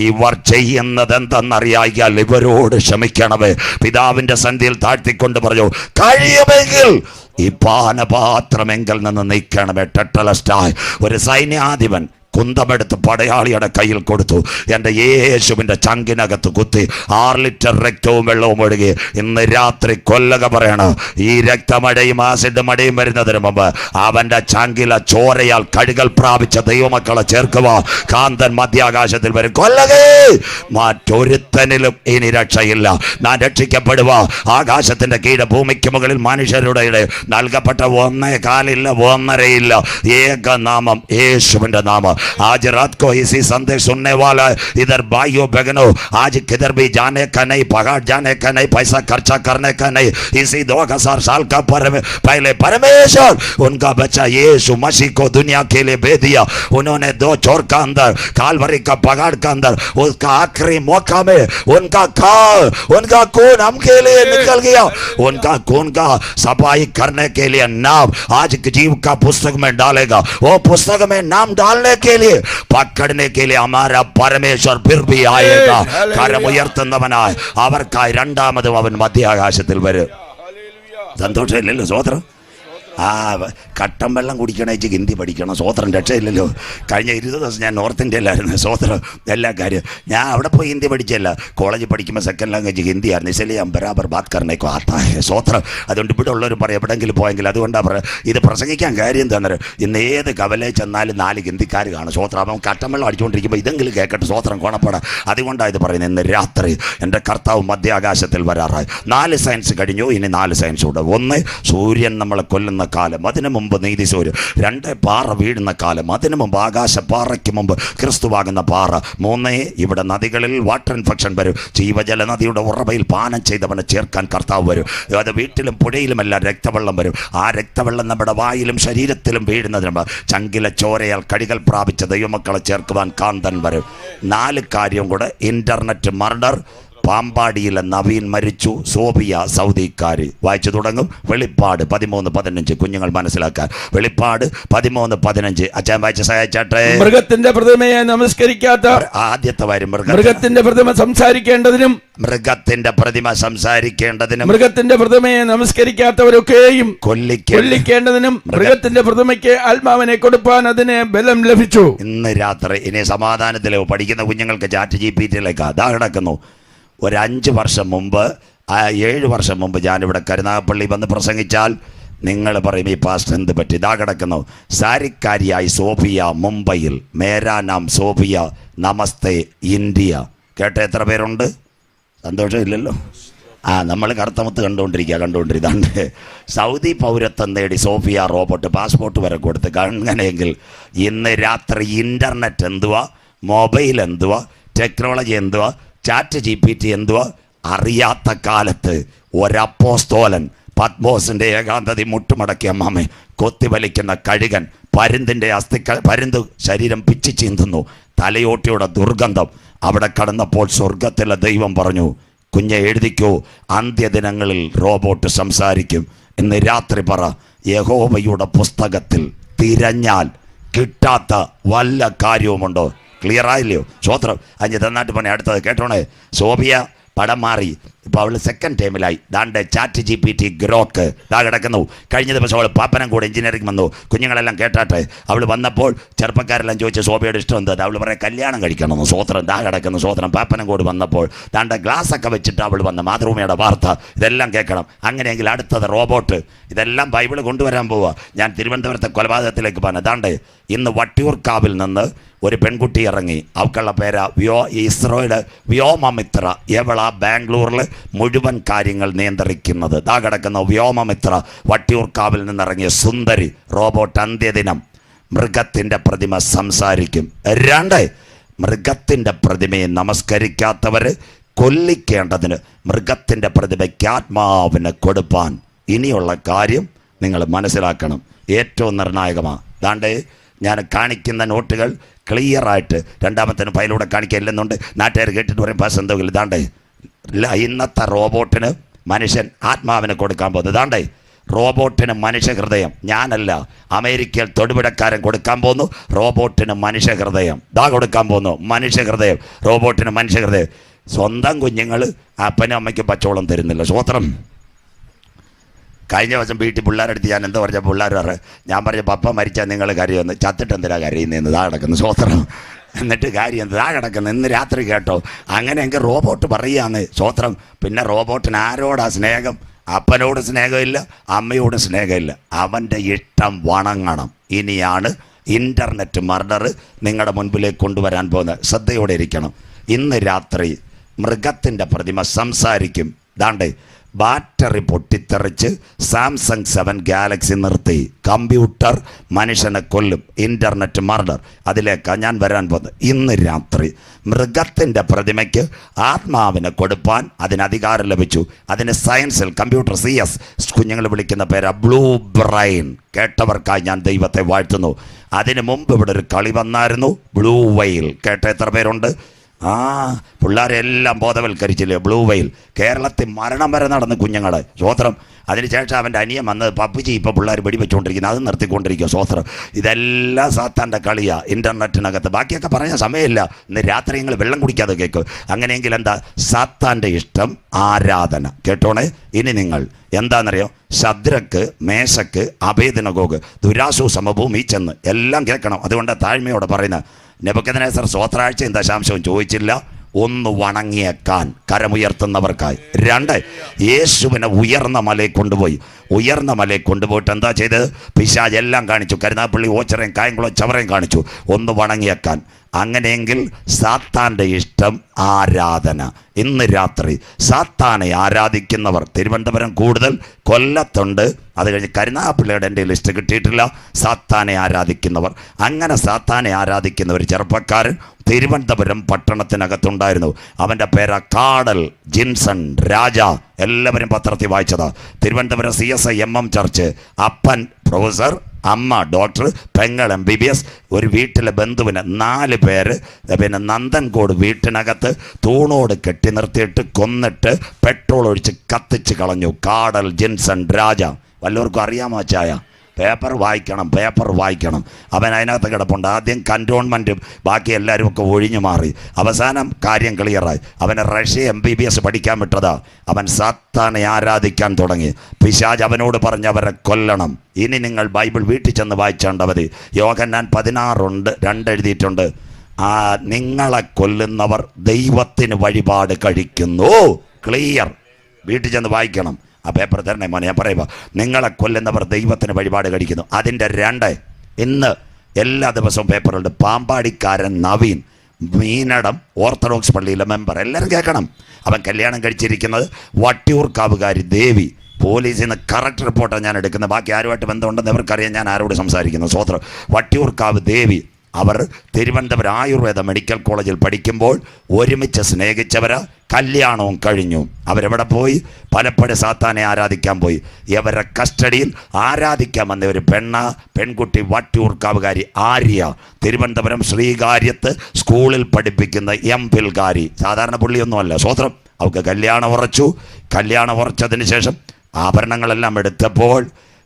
ഇവർ ചെയ്യുന്നത് എന്തെന്നറിയാൽ ഇവരോട് ക്ഷമിക്കണമേ. പിതാവിൻ്റെ സന്ധിയിൽ താഴ്ത്തിക്കൊണ്ട് പറഞ്ഞു, കഴിയുമെങ്കിൽ ഈ പാനപാത്രമെങ്കിൽ നിന്ന് നീക്കണമേ. ടെട്ടലസ്റ്റായി ഒരു സൈന്യാധിപൻ കുന്തമെടുത്ത് പടയാളിയുടെ കയ്യിൽ കൊടുത്തു. എൻ്റെ യേശുവിൻ്റെ ചങ്കിനകത്ത് കുത്തി 6 ലിറ്റർ രക്തവും വെള്ളവും ഒഴുകി. ഇന്ന് രാത്രി കൊല്ലക പറയണം, ഈ രക്തമഴയും ആസിഡ് മഴയും വരുന്നതിന് മുമ്പ് അവൻ്റെ ചങ്കില ചോരയാൽ കഴുകൽ പ്രാപിച്ച ദൈവമക്കളെ ചേർക്കുക. കാന്തൻ മധ്യാകാശത്തിൽ വരും. കൊല്ലകേ, മറ്റൊരുത്തനിലും ഇനി രക്ഷയില്ല. ഞാൻ രക്ഷിക്കപ്പെടുക. ആകാശത്തിൻ്റെ കീഴ് ഭൂമിക്ക് മുകളിൽ മനുഷ്യരുടെ നൽകപ്പെട്ട 1 കാലില്ല 1.5 ഏകനാമം യേശുവിൻ്റെ നാമം. आज रात को इसी संदेश सुनने वाला इधर भाइयों बहनों, आज किधर भी जाने का नहीं, पहाड़ जाने का नहीं, पैसा खर्चा करने का नहीं। इसी 2000 साल का पहले परमेश्वर उनका बच्चा यीशु मसीह को दुनिया के लिए भेज दिया। उन्होंने 2 चोर का अंदर, कालवरी का पहाड़ का अंदर, उसका आखिरी मौका में उनका खून हम के लिए निकल गया। उनका खून का सफाई करने के लिए नाम आज जीव का पुस्तक में डालेगा। वो पुस्तक में नाम डालने के लिए, पकड़ने के लिए हमारा परमेश्वर फिर भी आएगा। കരം ഉയർത്തുന്നവനായി അവർക്കായി രണ്ടാമതും അവൻ മധ്യാകാശത്തിൽ വരും. സന്തോഷമില്ലല്ലോ? സ്വോത്രം. ആ കട്ടൻ വെള്ളം കുടിക്കണേച്ച് ഹിന്ദി പഠിക്കണം. സ്വോത്രം. രക്ഷയില്ലല്ലോ. കഴിഞ്ഞ 20 ദിവസം ഞാൻ നോർത്ത് ഇന്ത്യയിലായിരുന്നു. സ്വോത്രം. എല്ലാ കാര്യം ഞാൻ അവിടെ പോയി ഹിന്ദി പഠിച്ചല്ല. കോളേജിൽ പഠിക്കുമ്പോൾ സെക്കൻഡ് ലാംഗ്വേജ് ഹിന്ദി ആയിരുന്നു. ഇസലി ഞാൻ ബരാബർ ബാത് കർണേക്കോ ആത്തായ. സ്വോത്രം. അതുകൊണ്ട് ഇവിടെ ഉള്ളവർ പറയും എവിടെയെങ്കിലും പോയെങ്കിൽ. അതുകൊണ്ടാണ് ഇത് പ്രസംഗിക്കാൻ കാര്യം എന്താണെന്ന്. ഇന്ന് ഏത് കവലയിൽ ചെന്നാലും 4 ഹിന്ദിക്കാർ കാണും. സ്വോത്രം. അപ്പം കട്ടൻ വെള്ളം അടിച്ചുകൊണ്ടിരിക്കുമ്പോൾ ഇതെങ്കിലും കേൾക്കട്ടെ. സ്വോത്രം. കോണപ്പാട. അതുകൊണ്ടാണ് ഇത് പറയുന്നത്. ഇന്ന് രാത്രി എൻ്റെ കർത്താവ് മധ്യാകാശത്തിൽ വരാറായി. 4 സയൻസ് കഴിഞ്ഞു. ഇനി 4 സയൻസ് ഉണ്ട്. 1 സൂര്യൻ നമ്മളെ കൊല്ലുന്ന കാലം, അതിനു മുമ്പ് നീതി സൂര്യൻ. 2 പാറ വീഴുന്ന കാലം, അതിനു മുമ്പ് ആകാശപ്പാറയ്ക്ക് മുമ്പ് ക്രിസ്തുവാകുന്ന പാറ. 3 ഇവിടെ നദികളിൽ വാട്ടർ ഇൻഫെക്ഷൻ വരും. ജീവജല നദിയുടെ ഉറവയിൽ പാനം ചെയ്തവനെ ചേർക്കാൻ കർത്താവ് വരും. അത് വീട്ടിലും പുഴയിലുമെല്ലാം രക്തവെള്ളം വരും. ആ രക്തവെള്ളം നമ്മുടെ വായിലും ശരീരത്തിലും വീഴുന്നതിന് ചങ്കിലെ ചോരയാൽ കടികൾ പ്രാപിച്ച ദൈവമക്കളെ ചേർക്കുവാൻ കാന്തൻ വരും. 4 കാര്യം കൂടെ. ഇന്റർനെറ്റ് മർഡർ, പാമ്പാടിയിലെ നവീൻ മരിച്ചു, സോഫിയ സൗദിക്കാരി. വായിച്ചു തുടങ്ങും. വെളിപ്പാട് 13:15 കുഞ്ഞുങ്ങൾ മനസ്സിലാക്കാൻ. വെളിപ്പാട് 13:15. അച്ഛൻ വായിച്ച് സഹായിച്ചാട്ടെ. മൃഗത്തിന്റെ പ്രതിമയെ നമസ്കരിക്കാത്ത ആദ്യത്തെ വരും. മൃഗത്തിന്റെ പ്രതിമ സംസാരിക്കേണ്ടതിനും മൃഗത്തിന്റെ പ്രതിമയെ നമസ്കരിക്കാത്തവരൊക്കെയും കൊല്ലിക്കേണ്ടതിനും മൃഗത്തിന്റെ പ്രതിമയ്ക്ക് ആത്മാവിനെ കൊടുപ്പാൻ അതിന് ബലം ലഭിച്ചു. ഇന്ന് രാത്രി ഇനി സമാധാനത്തിലോ പഠിക്കുന്ന കുഞ്ഞുങ്ങൾക്ക് ചാറ്റ് GPT-യിലേക്ക് അതാ കിടക്കുന്നു. ഒരു 5 വർഷം മുമ്പ്, 7 വർഷം മുമ്പ് ഞാനിവിടെ കരുനാഗപ്പള്ളി വന്ന് പ്രസംഗിച്ചാൽ നിങ്ങൾ പറയും ഈ പാസ്റ്റർ എന്ത് പറ്റി. ഇതാ കിടക്കുന്നു. സാരിക്കാരിയായി സോഫിയ മുംബൈയിൽ. മേരാ നാം സോഫിയ, നമസ്തേ ഇന്ത്യ. കേട്ട എത്ര പേരുണ്ട്? സന്തോഷമില്ലല്ലോ? നമ്മൾ കറുത്തമുത്ത് കണ്ടുകൊണ്ടിരിക്കുകയാണ്. സൗദി പൗരത്വം നേടി സോഫിയ റോബോട്ട് പാസ്പോർട്ട് വരെ കൊടുത്ത്. അങ്ങനെയെങ്കിൽ ഇന്ന് രാത്രി ഇൻ്റർനെറ്റ് എന്തുവാ, മൊബൈൽ എന്തുവാ, ടെക്നോളജി എന്തുവാ, ചാറ്റ് GPT എന്തുവാ അറിയാത്ത കാലത്ത് ഒരപ്പോസ്തോലൻ പത്മോസിൻ്റെ ഏകാന്തതി മുട്ടുമടക്കിയ അമ്മാമെ കൊത്തിവലിക്കുന്ന കഴുകൻ, പരുന്തിൻ്റെ പരുന്ത് ശരീരം പിച്ചു ചീന്തുന്നു, തലയോട്ടിയുടെ ദുർഗന്ധം. അവിടെ കടന്നപ്പോൾ സ്വർഗത്തിലെ ദൈവം പറഞ്ഞു, കുഞ്ഞെ എഴുതിക്കോ, അന്ത്യദിനങ്ങളിൽ റോബോട്ട് സംസാരിക്കും. ഇന്ന് രാത്രി പറ, യഹോവയുടെ പുസ്തകത്തിൽ തിരഞ്ഞാൽ കിട്ടാത്ത വല്ല കാര്യവുമുണ്ടോ? ക്ലിയർ ആയില്ലയോ? സ്വോത്രം. അഞ്ച് തന്നാട്ട് പണി. അടുത്തത് കേട്ടോണേ. സോഫിയ പടം മാറി. ഇപ്പോൾ അവൾ സെക്കൻഡ് ടൈമിലായി. ദാണ്ട് ചാറ്റ് GPT ഗ്രോക്ക് ദാ കിടക്കുന്നു. കഴിഞ്ഞ ദിവസം അവൾ പാപ്പനം കൂടെ എഞ്ചിനീയറിംഗ് വന്നു. കുഞ്ഞുങ്ങളെല്ലാം കേട്ടാട്ടെ. അവൾ വന്നപ്പോൾ ചെറുപ്പക്കാരെല്ലാം ചോദിച്ചു സോഫിയയുടെ ഇഷ്ടം എന്താ? അവൾ പറയാം കല്യാണം കഴിക്കണമെന്ന്. സ്വോത്രം. ദാ കിടക്കുന്നു. സ്വോത്രം. പാപ്പനം കൂടി വന്നപ്പോൾ ദാണ്ട് ഗ്ലാസ്സൊക്കെ വെച്ചിട്ട് അവൾ വന്ന് മാതൃഭൂമിയുടെ വാർത്ത ഇതെല്ലാം കേൾക്കണം. അങ്ങനെയെങ്കിൽ അടുത്തത് റോബോട്ട്. ഇതെല്ലാം ബൈബിൾ കൊണ്ടുവരാൻ പോവുക. ഞാൻ തിരുവനന്തപുരത്തെ കൊലപാതകത്തിലേക്ക് പോകാൻ. ദാണ്ട് ഇന്ന് വട്ടിയൂർക്കാവിൽ നിന്ന് ഒരു പെൺകുട്ടി ഇറങ്ങി. അവക്കുള്ള പേരാ ഇസ്രോയുടെ വ്യോമമിത്ര. എവളാ ബാംഗ്ലൂരിൽ മുഴുവൻ കാര്യങ്ങൾ നിയന്ത്രിക്കുന്നത്. ദാ കിടക്കുന്ന വ്യോമമിത്ര. വട്ടിയൂർക്കാവിൽ നിന്നിറങ്ങിയ സുന്ദരി റോബോട്ട്. അന്ത്യദിനം മൃഗത്തിൻ്റെ പ്രതിമ സംസാരിക്കും. 2 മൃഗത്തിൻ്റെ പ്രതിമയെ നമസ്കരിക്കാത്തവർ കൊല്ലിക്കേണ്ടതിന് മൃഗത്തിൻ്റെ പ്രതിമയ്ക്ക് ആത്മാവിനെ കൊടുപ്പാൻ. ഇനിയുള്ള കാര്യം നിങ്ങൾ മനസ്സിലാക്കണം. ഏറ്റവും നിർണായകമാണ്. ദാണ്ടേ ഞാൻ കാണിക്കുന്ന നോട്ടുകൾ ക്ലിയറായിട്ട് രണ്ടാമത്തെ ഫയലൂടെ കാണിക്കില്ലെന്നുണ്ട്. നാട്ടുകാർ കേട്ടിട്ട് പറയും പാസ് എന്തെങ്കിലും. ഇതാണ്ടേ ഇന്നത്തെ റോബോട്ടിന് മനുഷ്യൻ ആത്മാവിനെ കൊടുക്കാൻ പോകുന്നത്. ഇതാണ്ടേ റോബോട്ടിന് മനുഷ്യ ഹൃദയം. ഞാനല്ല, അമേരിക്കയിൽ തൊടുപിടക്കാരൻ കൊടുക്കാൻ പോകുന്നു റോബോട്ടിന് മനുഷ്യ ഹൃദയം. ദാ കൊടുക്കാൻ പോകുന്നു മനുഷ്യ ഹൃദയം. റോബോട്ടിന് മനുഷ്യ ഹൃദയം. സ്വന്തം കുഞ്ഞുങ്ങൾ അപ്പനും അമ്മയ്ക്കും പച്ചവെള്ളം തരുന്നില്ല. സ്വോത്രം. കഴിഞ്ഞ ദിവസം വീട്ടിൽ പിള്ളേരെടുത്ത് ഞാൻ എന്താ പറഞ്ഞ പിള്ളേർ ഞാൻ പറഞ്ഞ പപ്പ മരിച്ചാൽ നിങ്ങൾ കരയുമെന്ന്. ചത്തിട്ട് എന്തിനാ കരയുന്നതെന്ന്. ഇതാ കിടക്കുന്നു. സ്വോത്രം. എന്നിട്ട് കാര്യം ഇതാ കിടക്കുന്നു. ഇന്ന് രാത്രി കേട്ടോ. അങ്ങനെയെങ്കിൽ റോബോട്ട് പറയുകയാണ്. സ്വോത്രം. പിന്നെ റോബോട്ടിന് ആരോടാ സ്നേഹം? അപ്പനോട് സ്നേഹമില്ല, അമ്മയോട് സ്നേഹമില്ല. അവൻ്റെ ഇഷ്ടം വണങ്ങണം. ഇനിയാണ് ഇൻ്റർനെറ്റ് മർഡർ നിങ്ങളുടെ മുൻപിലേക്ക് കൊണ്ടുവരാൻ പോകുന്നത്. ശ്രദ്ധയോടെ ഇരിക്കണം. ഇന്ന് രാത്രി മൃഗത്തിൻ്റെ പ്രതിമ സംസാരിക്കും. ദാണ്ടേ ബാറ്ററി പൊട്ടിത്തെറിച്ച് സാംസങ് 7 ഗാലക്സി നിർത്തി. കമ്പ്യൂട്ടർ മനുഷ്യനെ കൊല്ലും, ഇൻ്റർനെറ്റ് മർഡർ. അതിലേക്കാണ് ഞാൻ വരാൻ പോകുന്നത്. ഇന്ന് രാത്രി മൃഗത്തിൻ്റെ പ്രതിമയ്ക്ക് ആത്മാവിനെ കൊടുപ്പാൻ അതിന് അധികാരം ലഭിച്ചു. അതിന് സയൻസിൽ കമ്പ്യൂട്ടർ CS കുഞ്ഞുങ്ങൾ വിളിക്കുന്ന പേരാ ബ്ലൂ ബ്രെയിൻ. കേട്ടവർക്കായി ഞാൻ ദൈവത്തെ വാഴ്ത്തുന്നു. അതിന് മുമ്പ് ഇവിടെ ഒരു കളി വന്നായിരുന്നു, ബ്ലൂ വെയിൽ. കേട്ട എത്ര പേരുണ്ട്? പിള്ളേരെല്ലാം ബോധവൽക്കരിച്ചില്ലേ? ബ്ലൂ വെയിൽ കേരളത്തിൽ മരണം വരെ നടന്ന് കുഞ്ഞുങ്ങളെ സ്വോത്രം. അതിനുശേഷം അവൻ്റെ അനിയൻ വന്നത് പബ്ജി ഇപ്പോൾ പിള്ളേർ വെടിവെച്ചുകൊണ്ടിരിക്കുന്നത്, അത് നിർത്തിക്കൊണ്ടിരിക്കുക. സ്വോത്രം. ഇതെല്ലാം സാത്താൻ്റെ കളിയാണ് ഇൻ്റർനെറ്റിനകത്ത്. ബാക്കിയൊക്കെ പറയാൻ സമയമില്ല. ഇന്ന് രാത്രി നിങ്ങൾ വെള്ളം കുടിക്കാതെ കേൾക്കും. അങ്ങനെയെങ്കിൽ എന്താ? സാത്താൻ്റെ ഇഷ്ടം ആരാധന. കേട്ടോണേ. ഇനി നിങ്ങൾ എന്താണെന്നറിയോ? ശദ്രക്ക്, മേശക്ക്, അബേദ്നെഗോഗ്, ദുരാസു സമഭൂമി ചെന്ന് എല്ലാം കേൾക്കണം. അതുകൊണ്ട് താഴ്മയോടെ പറയുന്നത്, നെബൂഖദ്നേസർ സ്വോത്രാഴ്ചയും ദശാംശവും ചോദിച്ചില്ല. ഒന്ന് വണങ്ങിയേക്കാൻ കരമുയർത്തുന്നവർക്കായി. 2, യേശുവിനെ ഉയർന്ന മലയിൽ കൊണ്ടുപോയി. ഉയർന്ന മലയിൽ കൊണ്ടുപോയിട്ട് എന്താ ചെയ്തത്? പിശാച് എല്ലാം കാണിച്ചു. കരുനാപ്പള്ളി, ഓച്ചിറയും, കായംകുളം, ചവറയും കാണിച്ചു. ഒന്ന് വണങ്ങിയേക്കാൻ. അങ്ങനെയെങ്കിൽ സാത്താൻ്റെ ഇഷ്ടം ആരാധന. ഇന്ന് രാത്രി സാത്താനെ ആരാധിക്കുന്നവർ തിരുവനന്തപുരം കൂടുതൽ, കൊല്ലത്തുണ്ട്. അത് കഴിഞ്ഞ് കരുനാഗപ്പള്ളിയുടെ എൻ്റെ ലിസ്റ്റ് കിട്ടിയിട്ടില്ല. സാത്താനെ ആരാധിക്കുന്നവർ, അങ്ങനെ സാത്താനെ ആരാധിക്കുന്ന ഒരു ചെറുപ്പക്കാരൻ തിരുവനന്തപുരം പട്ടണത്തിനകത്തുണ്ടായിരുന്നു. അവൻ്റെ പേരാ കാടൽ ജിൻസൺ രാജ. എല്ലാവരും പത്രത്തിൽ വായിച്ചതാ. Thiruvananthapuram CSI MM church. അപ്പൻ പ്രൊഫസർ, അമ്മ ഡോക്ടർ, പെങ്ങൾ MBBS. ഒരു വീട്ടിലെ ബന്ധുവിന് 4 പേര്. പിന്നെ നന്ദൻകോട് വീട്ടിനകത്ത് തൂണോട് കെട്ടി നിർത്തിയിട്ട് കൊന്നിട്ട് പെട്രോൾ ഒഴിച്ച് കത്തിച്ച് കളഞ്ഞു. കാടൽ ജിൻസൺ രാജ. വല്ലവർക്കും അറിയാമോ ചായ? പേപ്പർ വായിക്കണം. അവൻ അതിനകത്ത് കിടപ്പുണ്ട്. ആദ്യം കൻ്റോൺമെൻറ്റും ബാക്കി എല്ലാവരും ഒക്കെ ഒഴിഞ്ഞു മാറി. അവസാനം കാര്യം ക്ലിയറായി. അവനെ റഷ്യ MBBS പഠിക്കാൻ വിട്ടതാ. അവൻ സാത്താനെ ആരാധിക്കാൻ തുടങ്ങി. പിശാച് അവനോട് പറഞ്ഞ് അവരെ കൊല്ലണം. ഇനി നിങ്ങൾ ബൈബിൾ വീട്ടിൽ ചെന്ന് വായിച്ചേണ്ടവർ. യോഹന്നാൻ 16:2 എഴുതിയിട്ടുണ്ട്. നിങ്ങളെ കൊല്ലുന്നവർ ദൈവത്തിന് വഴിപാട് കഴിക്കുന്നു. ക്ലിയർ. വീട്ടിൽ ചെന്ന് വായിക്കണം. ആ പേപ്പർ തരണേ മോനെ. ഞാൻ പറയുക, നിങ്ങളെ കൊല്ലുന്നവർ ദൈവത്തിന് വഴിപാട് കഴിക്കുന്നു. അതിൻ്റെ 2 ഇന്ന് എല്ലാ ദിവസവും പേപ്പറുണ്ട്. പാമ്പാടിക്കാരൻ നവീൻ, മീനടം ഓർത്തഡോക്സ് പള്ളിയിലെ മെമ്പർ. എല്ലാവരും കേൾക്കണം. അവൻ കല്യാണം കഴിച്ചിരിക്കുന്നത് വട്ടിയൂർക്കാവുകാരി ദേവി. പോലീസിൽ നിന്ന് കറക്റ്റ് റിപ്പോർട്ടാണ് ഞാൻ എടുക്കുന്നത്. ബാക്കി ആരുമായിട്ട് ബന്ധമുണ്ടെന്ന് അവർക്കറിയാം ഞാൻ ആരോട് സംസാരിക്കുന്നു. സ്വോത്രം. വട്ടിയൂർക്കാവ് ദേവി. അവർ തിരുവനന്തപുരം ആയുർവേദ മെഡിക്കൽ കോളേജിൽ പഠിക്കുമ്പോൾ ഒരുമിച്ച് സ്നേഹിച്ചവർ. കല്യാണവും കഴിഞ്ഞു. അവരെവിടെ പോയി? പലപ്പോഴും സാത്താനെ ആരാധിക്കാൻ പോയി. ഇവരുടെ കസ്റ്റഡിയിൽ ആരാധിക്കാൻ വന്ന ഒരു പെൺകുട്ടി വട്ടിയൂർക്കാവുകാരി ആര്യ. തിരുവനന്തപുരം ശ്രീകാര്യത്ത് സ്കൂളിൽ പഠിപ്പിക്കുന്ന MPhilകാരി. സാധാരണ പുള്ളിയൊന്നുമല്ല. സ്വോത്രം. അവർക്ക് കല്യാണം ഉറച്ചതിന് ശേഷം ആഭരണങ്ങളെല്ലാം എടുത്തപ്പോൾ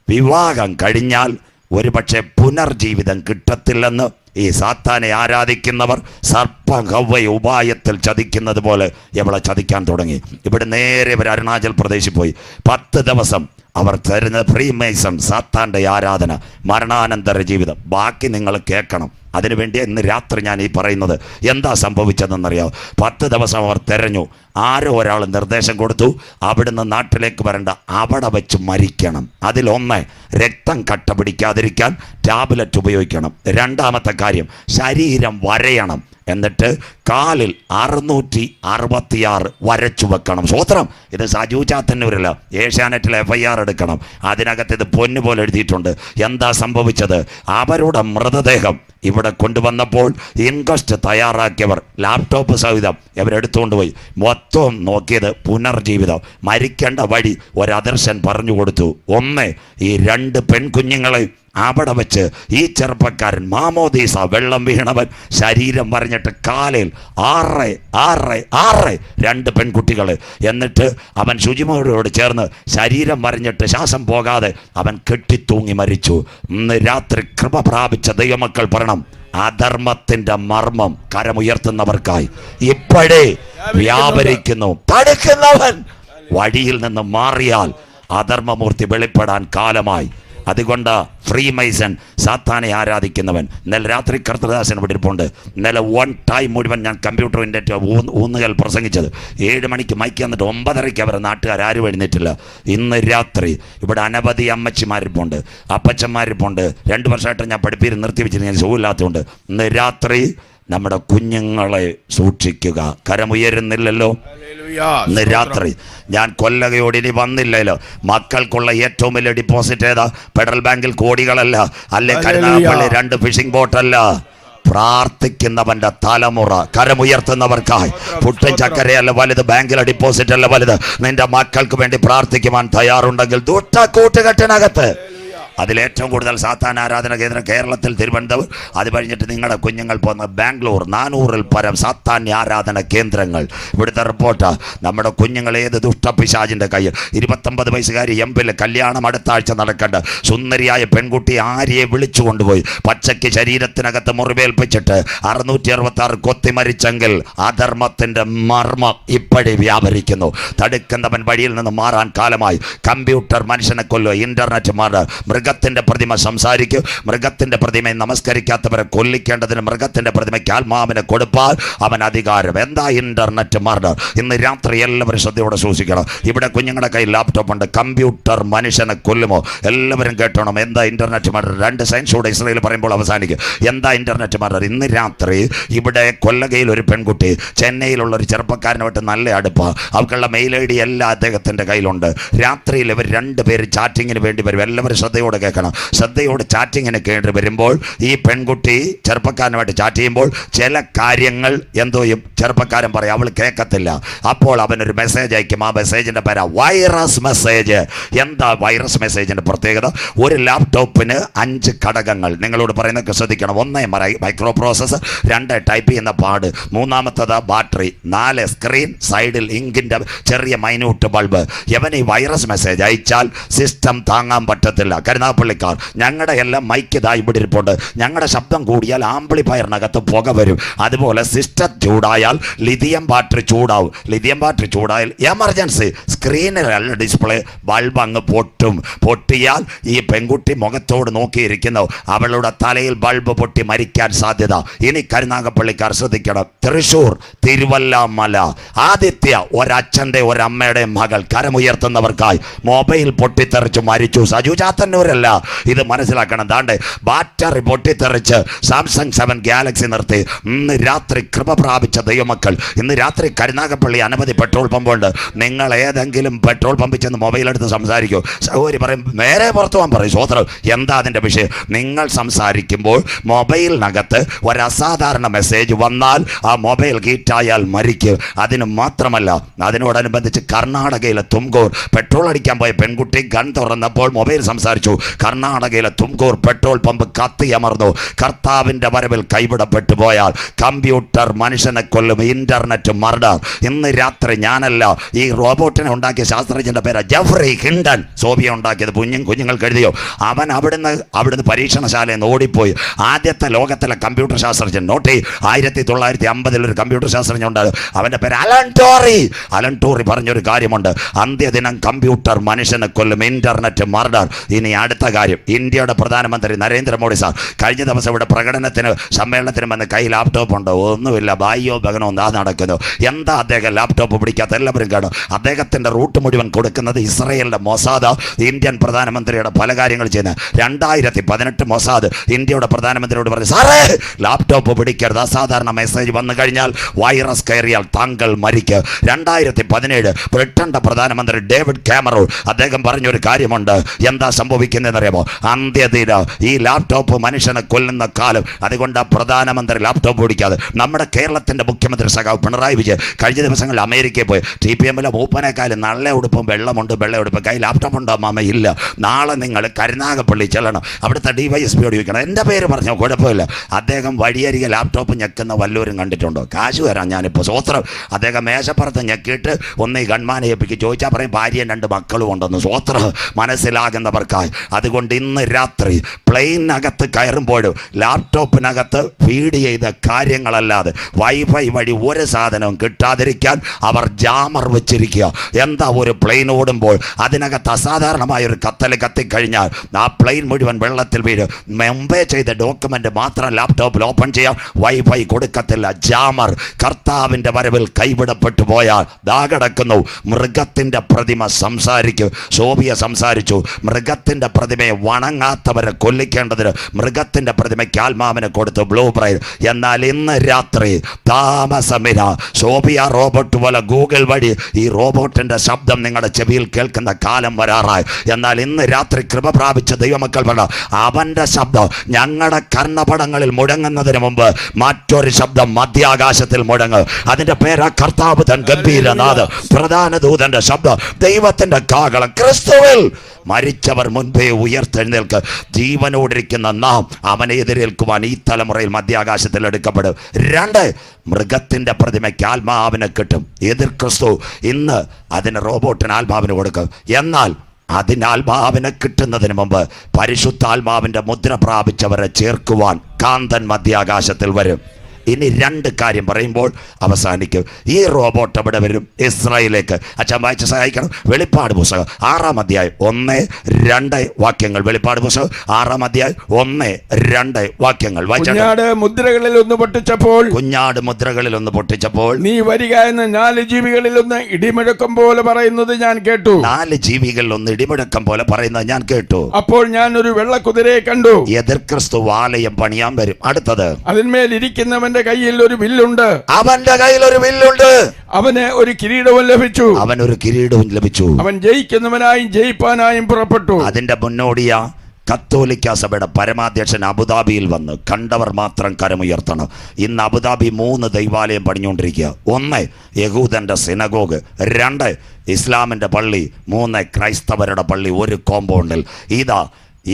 വിവാഹം കഴിഞ്ഞാൽ ഒരുപക്ഷെ പുനർജീവിതം കിട്ടത്തില്ലെന്ന് ഈ സാത്താനെ ആരാധിക്കുന്നവർ സർപ്പഹവ്വയെ ഉപായത്തിൽ ചതിക്കുന്നത് പോലെ ഇവളെ ചതിക്കാൻ തുടങ്ങി. ഇവിടെ നേരെ ഇവർ അരുണാചൽ പ്രദേശിൽ പോയി. 10 ദിവസം അവർ തരുന്ന ഫ്രീമേസൺ സാത്താൻ്റെ ആരാധന, മരണാനന്തര ജീവിതം. ബാക്കി നിങ്ങൾ കേൾക്കണം. അതിനുവേണ്ടി ഇന്ന് രാത്രി ഞാൻ ഈ പറയുന്നത്. എന്താ സംഭവിച്ചതെന്നറിയാം? 10 ദിവസം അവർ തെരഞ്ഞു. ആരോ ഒരാൾ നിർദ്ദേശം കൊടുത്തു, അവിടുന്ന് നാട്ടിലേക്ക് വരണ്ട, അവിടെ വെച്ച് മരിക്കണം. അതിലൊന്ന്, രക്തം കട്ട പിടിക്കാതിരിക്കാൻ ടാബ്ലറ്റ് ഉപയോഗിക്കണം. 2ാമത്തെ കാര്യം, ശരീരം വരയണം. എന്നിട്ട് കാലിൽ 666 വരച്ചു വെക്കണം. സ്വോത്രം. ഇത് സജു ചാത്തന്നൂരല്ല, ഏഷ്യാനെറ്റിൽ FIR എടുക്കണം. അതിനകത്ത് ഇത് പൊന്നുപോലെ എഴുതിയിട്ടുണ്ട്. എന്താ സംഭവിച്ചത്? അവരുടെ മൃതദേഹം ഇവിടെ കൊണ്ടുവന്നപ്പോൾ ഇൻക്വസ്റ്റ് തയ്യാറാക്കിയവർ ലാപ്ടോപ്പ് സഹിതം ഇവരെടുത്തുകൊണ്ട് പോയി. മൊത്തം നോക്കിയത് പുനർജീവിതം. മരിക്കേണ്ട വഴി ഒരദർശൻ പറഞ്ഞു കൊടുത്തു. ഒന്ന്, ഈ 2 പെൺകുഞ്ഞുങ്ങളെ അവിടെ വെച്ച് ഈ ചെറുപ്പക്കാരൻ മാമോദീസ വെള്ളം വീണവൻ ശരീരം വരഞ്ഞിട്ട് കാലിൽ 6 2 പെൺകുട്ടികൾ. എന്നിട്ട് അവൻ ശുചിമുറിയോട് ചേർന്ന് ശരീരം വരഞ്ഞിട്ട് ശ്വാസം പോകാതെ അവൻ കെട്ടിത്തൂങ്ങി മരിച്ചു. ഇന്ന് രാത്രി കൃപ പ്രാപിച്ച ദൈവമക്കൾ പറയണം, അധർമ്മത്തിന്റെ മർമ്മം കരമുയർത്തുന്നവർക്കായി ഇപ്പോഴേ വ്യാപരിക്കുന്നു. തടുക്കുന്നവൻ വഴിയിൽ നിന്ന് മാറിയാൽ അധർമ്മമൂർത്തി വെളിപ്പെടാൻ കാലമായി. അതുകൊണ്ട് ഫ്രീമൈസൺ, സാത്താനെ ആരാധിക്കുന്നവൻ. ഇന്നലെ രാത്രി കർത്തദാസൻ വിട്ടിരിപ്പുണ്ട്. ഇന്നലെ 1 ടൈം മുഴുവൻ ഞാൻ കമ്പ്യൂട്ടറിൻ്റെ ഊന്നുകൾ പ്രസംഗിച്ചത്. 7 മണിക്ക് മൈക്ക് വന്നിട്ട് 9:30 അവരെ നാട്ടുകാരും എഴുന്നേറ്റില്ല. ഇന്ന് രാത്രി ഇവിടെ അനവധി അമ്മച്ചിമാരിപ്പുണ്ട്, അപ്പച്ചന്മാരിപ്പുണ്ട്. 2 വർഷമായിട്ട് ഞാൻ പഠിപ്പീര് നിർത്തി വെച്ചിട്ട് ഞാൻ സുഖമില്ലാത്തതുകൊണ്ട് ഇന്ന് രാത്രി നമ്മുടെ കുഞ്ഞുങ്ങളെ സൂക്ഷിക്കുക. കരമുയരുന്നില്ലല്ലോ. ഇന്ന് രാത്രി ഞാൻ കൊല്ലകയോട് ഇനി വന്നില്ലല്ലോ. മക്കൾക്കുള്ള ഏറ്റവും വലിയ ഡെപ്പോസിറ്റ് ഏതാ? ഫെഡറൽ ബാങ്കിൽ കോടികളല്ല, അല്ലെ കരുനാഗപ്പള്ളി 2 ഫിഷിംഗ് ബോട്ടല്ല. പ്രാർത്ഥിക്കുന്നവന്റെ തലമുറ, കരമുയർത്തുന്നവർക്കായി. പുട്ടും ചക്കരയല്ല വലുത്, ബാങ്കിലെ ഡെപ്പോസിറ്റ് അല്ല വലുത്. നിന്റെ മക്കൾക്ക് വേണ്ടി പ്രാർത്ഥിക്കുവാൻ തയ്യാറുണ്ടെങ്കിൽ ദുഷ്ട കൂട്ടുകെട്ടിനകത്ത് അതിലേറ്റവും കൂടുതൽ സാത്താൻ ആരാധന കേന്ദ്രം കേരളത്തിൽ തിരുവനന്തപുരം, അത് കഴിഞ്ഞിട്ട് നിങ്ങളുടെ കുഞ്ഞുങ്ങൾ പോകുന്ന ബാംഗ്ലൂർ, 400-ൽ പരം സാത്താൻ ആരാധന കേന്ദ്രങ്ങൾ. ഇവിടുത്തെ റിപ്പോർട്ട്, നമ്മുടെ കുഞ്ഞുങ്ങൾ ഏത് ദുഷ്ടപിശാചിൻ്റെ കയ്യിൽ. 29 വയസ്സുകാരി എംപിൽ കല്യാണം അടുത്ത ആഴ്ച നടക്കേണ്ട സുന്ദരിയായ പെൺകുട്ടി ആര്യയെ വിളിച്ചു കൊണ്ടുപോയി പച്ചയ്ക്ക് ശരീരത്തിനകത്ത് മുറിവേൽപ്പിച്ചിട്ട് 666 കൊത്തി മരിച്ചെങ്കിൽ അധർമ്മത്തിൻ്റെ മർമ്മം ഇപ്പോഴേ വ്യാപരിക്കുന്നു. തടുക്കുന്നവൻ വഴിയിൽ നിന്ന് മാറാൻ കാലമായി. കമ്പ്യൂട്ടർ മനുഷ്യനെ കൊല്ലുക, ഇന്റർനെറ്റ് മാറുക. മൃഗത്തിൻ്റെ പ്രതിമ സംസാരിക്കും. മൃഗത്തിൻ്റെ പ്രതിമയെ നമസ്കരിക്കാത്തവരെ കൊല്ലിക്കേണ്ടതിന് മൃഗത്തിൻ്റെ പ്രതിമയ്ക്ക് ആത്മാവിനെ കൊടുപ്പാൽ അവൻ അധികാരം. എന്താ ഇന്റർനെറ്റ് മർഡർ? ഇന്ന് രാത്രി എല്ലാവരും ശ്രദ്ധയോടെ സൂക്ഷിക്കണം. ഇവിടെ കുഞ്ഞുങ്ങളുടെ കയ്യിൽ ലാപ്ടോപ്പ് ഉണ്ട്. കമ്പ്യൂട്ടർ മനുഷ്യനെ കൊല്ലുമോ? എല്ലാവരും കേട്ടോണം. എന്താ ഇന്റർനെറ്റ് മർഡർ? 2 സയൻസോടെ ഇസ്രയേൽ പറയുമ്പോൾ അവസാനിക്കും. എന്താ ഇന്റർനെറ്റ് മർഡർ? ഇന്ന് രാത്രി ഇവിടെ കൊല്ലകയിൽ ഒരു പെൺകുട്ടി, ചെന്നൈയിലുള്ള ഒരു ചെറുപ്പക്കാരനുമായിട്ട് നല്ല അടുപ്പ്, അവൾക്കുള്ള മെയിൽ ID എല്ലാം അദ്ദേഹത്തിൻ്റെ കയ്യിലുണ്ട്. രാത്രിയിൽ ഇവർ 2 പേര് ചാറ്റിങ്ങിന് വേണ്ടി വരും. എല്ലാവരും ശ്രദ്ധയോടെ കേൾക്കണം. ശ്രദ്ധയോടെ ചാറ്റിങ്ങിന് കേട്ട് വരുമ്പോൾ ഈ പെൺകുട്ടി ചെറുപ്പക്കാരനുമായിട്ട് ചാറ്റ് ചെയ്യുമ്പോൾ ചില കാര്യങ്ങൾ എന്തോ ചെറുപ്പക്കാരൻ പറയും, അവൾ കേൾക്കത്തില്ല. അപ്പോൾ അവനൊരു മെസ്സേജ് അയക്കും. ആ മെസ്സേജിൻ്റെ പേരാ വൈറസ് മെസ്സേജ്. എന്താ വൈറസ് മെസ്സേജിൻ്റെ പ്രത്യേകത? ഒരു ലാപ്ടോപ്പിന് 5 ഘടകങ്ങൾ. നിങ്ങളോട് പറയുന്നതൊക്കെ ശ്രദ്ധിക്കണം. 1 മൈക്രോ പ്രോസസ്സർ, 2 ടൈപ്പ് ചെയ്യുന്ന പാഡ്, 3 ബാറ്ററി, 4 സ്ക്രീൻ, സൈഡിൽ ഇങ്കിൻ്റെ ചെറിയ മൈന്യൂട്ട് ബൾബ്. ഇവൻ ഈ വൈറസ് മെസ്സേജ് അയച്ചാൽ സിസ്റ്റം താങ്ങാൻ പറ്റത്തില്ല. കരുനാഗപ്പള്ളിക്കാർ, ഞങ്ങളുടെ എല്ലാം മൈക്ക് ഇതായി ഇവിടെ ഇരിപ്പുണ്ട്. ഞങ്ങളുടെ ശബ്ദം കൂടിയാൽ ആംപ്ലിഫയറിനകത്ത് പുക വരും. അതുപോലെ സിസ്റ്റം ചൂടായാൽ ലിഥിയം ബാറ്ററി ചൂടാവും. ലിഥിയം ബാറ്ററി ചൂടായാൽ എമർജൻസി സ്ക്രീനിലല്ല ഡിസ്പ്ലേ ബൾബ് അങ്ങ് പൊട്ടും. പൊട്ടിയാൽ ഈ പെൺകുട്ടി മുഖത്തോട് നോക്കിയിരിക്കുന്നു. അവളുടെ തലയിൽ ബൾബ് പൊട്ടി മരിക്കാൻ സാധ്യത. ഇനി കരുനാഗപ്പള്ളിക്കാർ ശ്രദ്ധിക്കണം. തൃശ്ശൂർ തിരുവല്ലാമല ആദിത്യ, ഒരച്ഛൻ്റെ ഒരമ്മയുടെ മകൾ, കരമുയർത്തുന്നവർക്കായി മൊബൈൽ പൊട്ടിത്തെറിച്ച് മരിച്ചു. സജു ചാത്തന്നൂരല്ല, ഇത് മനസ്സിലാക്കണം. ദാണ്ടെ ബാറ്ററി പൊട്ടിത്തെറിച്ച് സാംസങ് 7 ഗാലക്സി നിർത്തി. ഇന്ന് രാത്രി കൃപ പ്രാപിച്ച ദൈവമക്കൾ, ഇന്ന് രാത്രി കരുനാഗപ്പള്ളി അനവധി പെട്രോൾ പമ്പുണ്ട്. നിങ്ങൾ ഏതെങ്കിലും പെട്രോൾ പമ്പിൽ ചെന്ന് മൊബൈൽ എടുത്ത് സംസാരിക്കൂ. സഹോദരി പറയും നേരെ പുറത്തു പോകാൻ പറയും. സ്വോത്രം. എന്താ അതിൻ്റെ വിഷയം? നിങ്ങൾ സംസാരിക്കുമ്പോൾ മൊബൈലിനകത്ത് ഒരസാധാരണ മെസ്സേജ് വന്നാൽ ആ മൊബൈൽ ഹീറ്റായാൽ മരിക്കും. അതിന് മാത്രമല്ല, അതിനോടനുബന്ധിച്ച് കർണാടകയിലെ തുംകൂർ പെട്രോൾ അടിക്കാൻ പോയ പെൺകുട്ടി ഗൺ തുറന്നപ്പോൾ മൊബൈൽ സംസാരിച്ചു. കർണാടകയിലെ തുംകൂർ പെട്രോൾ പമ്പ് കത്തിയമർന്നു. കർത്താവിൻ്റെ വരവിൽ കൈവിടപ്പെട്ടു പോയാൽ കമ്പ്യൂട്ടർ മനുഷ്യനെ കൊല്ലും. Internet murder. ഇന്ന് രാത്രി ഞാനല്ല, ഈ റോബോട്ടിനെ ഉണ്ടാക്കിയ ശാസ്ത്രജ്ഞന്റെ പേര് ജെഫ്രി ഹിൻഡൻ. സോഫിയ ഉണ്ടാക്കിയത് കുഞ്ഞുങ്ങൾക്ക് എഴുതിയോ? അവൻ അവിടുന്ന് പരീക്ഷണശാലയിൽ നിന്ന് ഓടിപ്പോയി. ആദ്യത്തെ ലോകത്തിലെ കമ്പ്യൂട്ടർ ശാസ്ത്രജ്ഞൻ. നോട്ടി 1950 ഒരു കമ്പ്യൂട്ടർ ശാസ്ത്രജ്ഞൻ ഉണ്ട്. അവൻ്റെ പേര് അലൻ ടോറി. അലൻ ടോറി പറഞ്ഞൊരു കാര്യമുണ്ട്, അന്ത്യദിനം കമ്പ്യൂട്ടർ മനുഷ്യനെ കൊല്ലും. Internet murder. ഇനി അടുത്ത കാര്യം, ഇന്ത്യയുടെ പ്രധാനമന്ത്രി നരേന്ദ്രമോദി സാർ കഴിഞ്ഞ ദിവസം ഇവിടെ പ്രകടനത്തിന് സമ്മേളനത്തിന് വന്ന് കൈ ലാപ്ടോപ്പ് ഉണ്ടോ? ഒന്നുമില്ല. ബായോ ബഹനോ എന്താ നടക്കുന്നു? എന്താ അദ്ദേഹം ലാപ്ടോപ്പ് പിടിക്കാത്ത? എല്ലാവരും കാണും. അദ്ദേഹത്തിൻ്റെ റൂട്ട് മുഴുവൻ കൊടുക്കുന്നത് ഇസ്രയേലിൻ്റെ മൊസാദ്. ഇന്ത്യൻ പ്രധാനമന്ത്രിയുടെ പല കാര്യങ്ങൾ ചെയ്യുന്നത്. 2018 മൊസാദ് ഇന്ത്യയുടെ പ്രധാനമന്ത്രിയോട് പറഞ്ഞു, സാറേ ലാപ്ടോപ്പ് പിടിക്കരുത്, അസാധാരണ മെസ്സേജ് വന്നു കഴിഞ്ഞാൽ വൈറസ് കയറിയാൽ താങ്കൾ മരിക്കുക. 2017 ബ്രിട്ടന്റെ പ്രധാനമന്ത്രി ഡേവിഡ് കാമറൂൺ അദ്ദേഹം പറഞ്ഞൊരു കാര്യമുണ്ട്. എന്താ സംഭവിക്കുന്നതെന്നറിയാമോ? അന്ത്യദിന ഈ ലാപ്ടോപ്പ് മനുഷ്യനെ കൊല്ലുന്ന കാലം. അതുകൊണ്ട് പ്രധാനമന്ത്രി ലാപ്ടോപ്പ് പിടിക്കാതെ. നമ്മുടെ കേരളത്തിൻ്റെ മുഖ്യമന്ത്രി സഖാവ് പിണറായി വിജയൻ കഴിഞ്ഞ ദിവസങ്ങളിൽ അമേരിക്കയിൽ പോയി. TPM-ലെ മൂപ്പനേക്കാളും നല്ല ഉടുപ്പും വെള്ളമുണ്ട്, വെള്ള ഉടുപ്പ്. കൈ ലാപ്ടോപ്പ് ഉണ്ടോ മാമ? ഇല്ല. നാളെ നിങ്ങൾ കരുനാഗപ്പള്ളി ചെല്ലണം. അവിടുത്തെ DYSP-യോട് ചോദിക്കണം. എൻ്റെ പേര് പറഞ്ഞോ, കുഴപ്പമില്ല. അദ്ദേഹം വഴിയരികെ ലാപ്ടോപ്പ് ഞെക്കുന്ന വല്ലവരും കണ്ടിട്ടുണ്ടോ? കാശ് വരാം ഞാനിപ്പോൾ. സ്വോത്രം. അദ്ദേഹം മേശപ്പുറത്ത് ഞെക്കിയിട്ട് ഒന്ന് ഈ ഗൺമാനെ ഏൽപ്പിക്കും. ചോദിച്ചാൽ പറയും ഭാര്യയും 2 മക്കളും ഉണ്ടെന്ന്. സ്വോത്രം. മനസ്സിലാകുന്നവർക്കായി. അതുകൊണ്ട് ഇന്ന് രാത്രി പ്ലെയിനകത്ത് കയറുമ്പോഴും ലാപ്ടോപ്പിനകത്ത് ഫീഡ് ചെയ്ത കാര്യങ്ങളല്ലാതെ വൈഫൈ വഴി ഒരു സാധനവും കിട്ടാതിരിക്കാൻ അവർ ജാമർ വെച്ചിരിക്കുക. എന്താ? ഒരു പ്ലെയിൻ ഓടുമ്പോൾ അതിനകത്ത് അസാധാരണമായ ഒരു കത്തിക്കഴിഞ്ഞാൽ ആ പ്ലെയിൻ മുഴുവൻ വെള്ളത്തിൽ വീഴും. മുമ്പേ ചെയ്ത ഡോക്യുമെന്റ് മാത്രം ലാപ്ടോപ്പിൽ ഓപ്പൺ ചെയ്യാം, വൈഫൈ കൊടുക്കത്തില്ല. ജാമർ. കർത്താവിൻ്റെ വരവിൽ കൈവിടപ്പെട്ടു പോയാൽ ദാ കിടക്കുന്നു. മൃഗത്തിൻ്റെ പ്രതിമ സംസാരിക്കും. സോഫിയ സംസാരിച്ചു. മൃഗത്തിൻ്റെ പ്രതിമയെ വണങ്ങാത്തവരെ കൊല്ലിക്കേണ്ടതിന് മൃഗത്തിന്റെ പ്രതിമയ്ക്ക് ആത്മാവിനെ കൊടുത്തു ബ്ലൂ ബ്രൈൽ. എന്നാൽ ഇന്ന് രാത്രി താമസമില്ല, സോഫിയ റോബോട്ട് പോലെ ഗൂഗിൾ വഴി ഈ റോബോട്ടിന്റെ ശബ്ദം നിങ്ങളുടെ ചെവിയിൽ കേൾക്കുന്ന കാലം വരാറായി. എന്നാൽ ഇന്ന് രാത്രി കൃപ പ്രാപിച്ച ദൈവമക്കൾ പറഞ്ഞ അവന്റെ ശബ്ദം ഞങ്ങളുടെ കർണപടങ്ങളിൽ മുഴങ്ങുന്നതിന് മുമ്പ് മറ്റൊരു ശബ്ദം മധ്യാകാശത്തിൽ മുഴങ്ങും. അതിന്റെ പേരാ കർത്താവ് തൻ ഗംഭീരനാഥ്, പ്രധാന ദൂതന്റെ ശബ്ദം, ദൈവത്തിന്റെ കാഹളം. ക്രിസ്തുവിൽ മരിച്ചവർ മുൻപേ ഉയർത്തെഴുന്നേൽക്ക്. ജീവനോടിരിക്കുന്ന നാം അവനെ എതിരേൽക്കുവാൻ ഈ തലമുറയിൽ മധ്യാകാശത്തിൽ എടുക്കപ്പെടും. 2, മൃഗത്തിന്റെ പ്രതിമയ്ക്ക് ആത്മാവിനെ കിട്ടും. എതിർ ക്രിസ്തു ഇന്ന് അതിന് റോബോട്ടിന് ആത്മാവിന് കൊടുക്കും. എന്നാൽ അതിനാത്മാവിനെ കിട്ടുന്നതിന് മുമ്പ് പരിശുദ്ധാത്മാവിന്റെ മുദ്ര പ്രാപിച്ചവരെ ചേർക്കുവാൻ കാന്തൻ മധ്യാകാശത്തിൽ വരും. ഇനി 2 കാര്യം പറയുമ്പോൾ അവസാനിക്കും. ഈ റോബോട്ട് എവിടെ വരും? ഇസ്രായേലിലേക്ക്. അച്ഛൻ വായിച്ച് സഹായിക്കണം. വെളിപ്പാട് പുസ്തകം 6-ാം അധ്യായം 1-2 വാക്യങ്ങൾ. വെളിപ്പാട് പുസ്തകം 6-ാം അധ്യായം 1-2 വാക്യങ്ങൾ. കുഞ്ഞാട് മുദ്രകളിൽ ഒന്ന് പൊട്ടിച്ചപ്പോൾ നീ വരിക എന്ന് 4 ജീവികളിൽ ഒന്ന് ഇടിമുഴക്കം പോലെ പറയുന്നത് ഞാൻ കേട്ടു. 4 ജീവികളിൽ ഒന്ന് ഇടിമുഴക്കം പോലെ പറയുന്നത് ഞാൻ കേട്ടു. അപ്പോൾ ഞാൻ ഒരു വെള്ളക്കുതിരയെ കണ്ടു. എതിർ ക്രിസ്തു ആലയം പണിയാൻ വരും. അടുത്തത്, അതിന്മേൽ ഇരിക്കുന്നവന്റെ കയ്യിൽ ഒരു വില്ലുണ്ട്. അവന്റെ കയ്യിൽ ഒരു വില്ലുണ്ട്. അവന് ഒരു കിരീടവും ലഭിച്ചു. അവൻ ജയിക്കുന്നവനായും ജയിപ്പാനായും പുറപ്പെട്ടു. അതിന്റെ മുന്നോടിയാ കത്തോലിക്ക സഭയുടെ പരമാധ്യക്ഷൻ അബുദാബിയിൽ വന്ന് കണ്ടവർ മാത്രം കരമുയർത്തണം. ഇന്ന് അബുദാബി 3 ദൈവാലയം പണിഞ്ഞുകൊണ്ടിരിക്കുക. 1 യഹൂദന്റെ സിനഗോഗ്, 2 ഇസ്ലാമിന്റെ പള്ളി, 3 ക്രൈസ്തവരുടെ പള്ളി ഒരു കോമ്പൗണ്ടിൽ. ഇതാ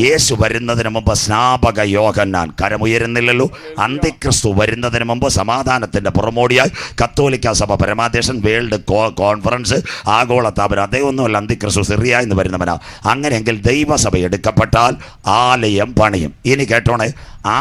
യേശു വരുന്നതിന് മുമ്പ് സ്നാപക യോഹന്നാൻ കരമുയരുന്നില്ലല്ലോ. അന്തിക്രിസ്തു വരുന്നതിന് മുമ്പ് സമാധാനത്തിന്റെ പുറമോടിയായി കത്തോലിക്ക സഭ പരമാധ്യക്ഷൻ വേൾഡ് കോൺഫറൻസ് ആഗോള സ്ഥാപനം. അദ്ദേഹമൊന്നുമല്ല അന്തിക്രിസ്തു, സിറിയ എന്ന് വരുന്നവനാ. അങ്ങനെയെങ്കിൽ ദൈവസഭ എടുക്കപ്പെട്ടാൽ ആലയം പണിയും. ഇനി കേട്ടോണേ,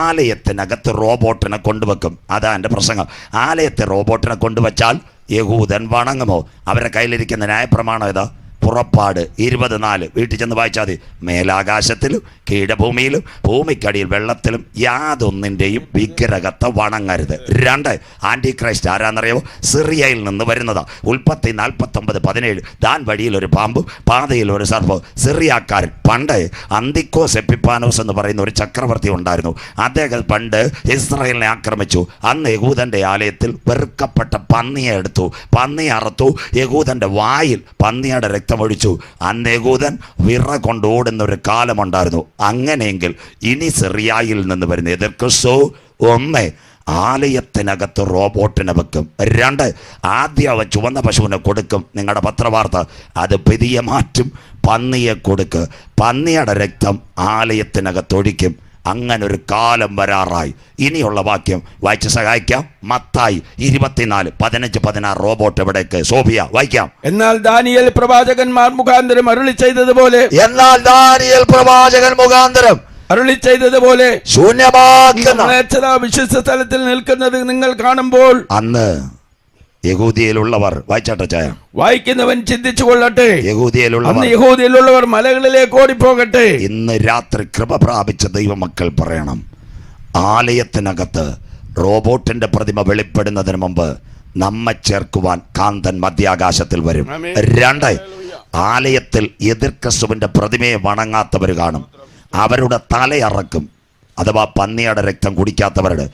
ആലയത്തിനകത്ത് റോബോട്ടിനെ കൊണ്ടുവെക്കും. അതാ എൻ്റെ പ്രസംഗം. ആലയത്തെ റോബോട്ടിനെ കൊണ്ടുവച്ചാൽ യഹൂദൻ വണങ്ങുമോ? അവരുടെ കയ്യിലിരിക്കുന്ന ന്യായപ്രമാണം ഏതാ? പുറപ്പാട് 20:4 വീട്ടിൽ ചെന്ന് വായിച്ചാൽ മതി. മേലാകാശത്തിലും കീഴഭൂമിയിലും ഭൂമിക്കടിയിൽ വെള്ളത്തിലും യാതൊന്നിൻ്റെയും വിഗ്രഹത്തെ വണങ്ങരുത്. 2 ആന്റി ക്രൈസ്റ്റ് ആരാന്നറിയാമോ? സിറിയയിൽ നിന്ന് വരുന്നതാ. ഉൽപ്പത്തി 49:17 ദാൻ വഴിയിൽ ഒരു പാമ്പും പാതയിൽ ഒരു സർപ്പവും. സിറിയാക്കാരൻ പണ്ട് അന്തിക്കോസ് എപ്പിപ്പാനോസ് എന്ന് പറയുന്ന ഒരു ചക്രവർത്തി ഉണ്ടായിരുന്നു. അദ്ദേഹം പണ്ട് ഇസ്രായേലിനെ ആക്രമിച്ചു. അന്ന് യഹൂദന്റെ ആലയത്തിൽ വെറുക്കപ്പെട്ട പന്നിയെ എടുത്തു, പന്നിയെ അറുത്തു, യഹൂദന്റെ വായിൽ പന്നിയുടെ രക്തമൊഴിച്ചു. അന്ന് യഹൂദൻ വിറ കൊണ്ടോടുന്ന ഒരു കാലമുണ്ടായിരുന്നു. അങ്ങനെയെങ്കിൽ ഇനി സിറിയയിൽ നിന്ന് വരുന്ന എതിർ ക്രിസ്തു 1 ആലയത്തിനകത്ത് റോബോട്ടിനെ വെക്കും. 2 ആദ്യം ചുവന്ന പശുവിനെ കൊടുക്കും. നിങ്ങളുടെ പത്രവാർത്ത അത് പെരിയ മാറ്റും. പന്നിയെ കൊടുക്ക്. പന്നിയുടെ രക്തം ആലയത്തിനകത്തൊഴിക്കും. അങ്ങനെ ഒരു കാലം വരാറായി. ഇനിയുള്ള വാക്യം വായിച്ച് സഹായിക്കാം. മത്തായി 24:15-16 റോബോട്ട് എവിടേക്ക്? സോഫിയ വായിക്കാം. എന്നാൽ ദാനിയേൽ പ്രവാചകന്മാർ മുഖാന്തരം അരുളി ചെയ്തതുപോലെ ശൂന്യമാക്കുന്ന വിശുദ്ധ സ്ഥലത്തിൽ നിൽക്കുന്നത് നിങ്ങൾ കാണുമ്പോൾ അന്ന് യഹൂദിയയിലുള്ളവർ വായിച്ചാട്ടെ ചായ വായിക്കുന്നവൻ ചിന്തിച്ചു കൊള്ളട്ടെ. യഹൂദിയയിലുള്ളവർ മലകളിലേക്ക് ഓടിപ്പോകട്ടെ. ഇന്ന് രാത്രി കൃപ പ്രാപിച്ച ദൈവമക്കൾ പറയണം, ആലയത്തിനകത്ത് റോബോട്ടിന്റെ പ്രതിമ വെളിപ്പെടുന്നതിന് മുമ്പ് നമ്മെ ചേർക്കുവാൻ കാന്തൻ മധ്യാകാശത്തിൽ വരും. 2 ആലയത്തിൽ എതിർ ക്രിസ്തുവിന്റെ പ്രതിമയെ വണങ്ങാത്തവർ കാണും. അവരുടെ തലയറക്കും. അഥവാ പന്നിയുടെ രക്തം കുടിക്കാത്തവരുടെ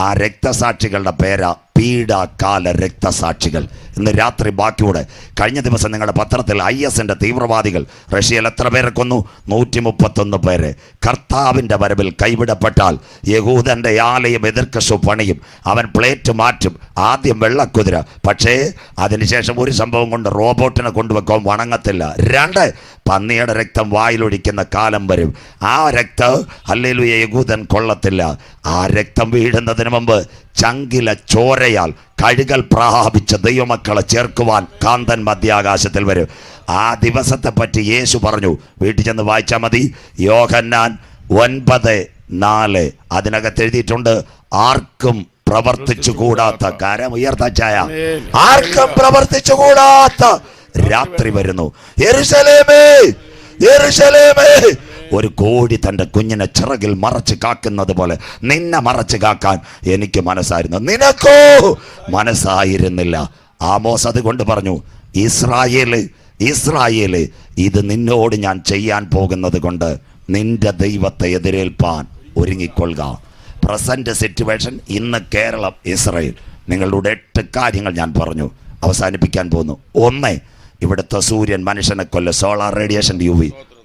ആ രക്തസാക്ഷികളുടെ പേരാ പീഡാകാല രക്തസാക്ഷികൾ. ഇന്ന് രാത്രി ബാക്കിയൂടെ. കഴിഞ്ഞ ദിവസം നിങ്ങളുടെ പത്രത്തിൽ IS-ന്റെ തീവ്രവാദികൾ റഷ്യയിൽ എത്ര പേരെ കൊന്നു? 131 പേരെ. കർത്താവിൻ്റെ വരവിൽ കൈവിടപ്പെട്ടാൽ യഹൂദന്റെ ആലയം എതിർക്രിസ്തു പണിയും. അവൻ പ്ലേറ്റ് മാറ്റും. ആദ്യം വെള്ളക്കുതിര, പക്ഷേ അതിനുശേഷം ഒരു സംഭവം കൊണ്ട് റോബോട്ടിനെ കൊണ്ടുവെക്കാൻ വണങ്ങത്തില്ല. 2 പന്നിയുടെ രക്തം വായിലൊഴിക്കുന്ന കാലം വരും. ആ രക്തം ഹല്ലേലൂയ യഹൂദൻ കൊള്ളത്തില്ല. ആ രക്തം വീഴുന്നതിന് മുമ്പ് ചങ്കില ചോരയാൽ കഴുകൽ പ്രാപിച്ച ദൈവമക്കളെ ചേർക്കുവാൻ കാന്തൻ മധ്യാകാശത്തിൽ വരും. ആ ദിവസത്തെ പറ്റി യേശു പറഞ്ഞു. വീട്ടിൽ ചെന്ന് വായിച്ചാൽ മതി. യോഹന്നാൻ 9:4 അതിനകത്ത് എഴുതിയിട്ടുണ്ട്, ആർക്കും പ്രവർത്തിച്ചു കൂടാത്ത, കരം ഉയർത്തായ, ആർക്കും പ്രവർത്തിച്ചു കൂടാത്ത രാത്രി വരുന്നു. യെരൂശലേമേ, യെരൂശലേമേ, ഒരു കോഴി തൻ്റെ കുഞ്ഞിനെ ചിറകിൽ മറച്ച് കാക്കുന്നത് പോലെ നിന്നെ മറച്ച് കാക്കാൻ എനിക്ക് മനസ്സായിരുന്നു, നിനക്കോ മനസ്സായിരുന്നില്ല. ആമോസ് അതുകൊണ്ട് പറഞ്ഞു, ഇസ്രായേല്, ഇസ്രായേല്, ഇത് നിന്നോട് ഞാൻ ചെയ്യാൻ പോകുന്നത് കൊണ്ട് നിന്റെ ദൈവത്തെ എതിരേൽപ്പാൻ ഒരുങ്ങിക്കൊള്ളുക. പ്രസന്റ് സിറ്റുവേഷൻ ഇന്ന് കേരളം, ഇസ്രായേൽ. നിങ്ങളുടെ 8 കാര്യങ്ങൾ ഞാൻ പറഞ്ഞു, അവസാനിപ്പിക്കാൻ പോകുന്നു. 1, ഇവിടുത്തെ സൂര്യൻ മനുഷ്യനെ കൊല്ല, സോളാർ റേഡിയേഷൻ UV.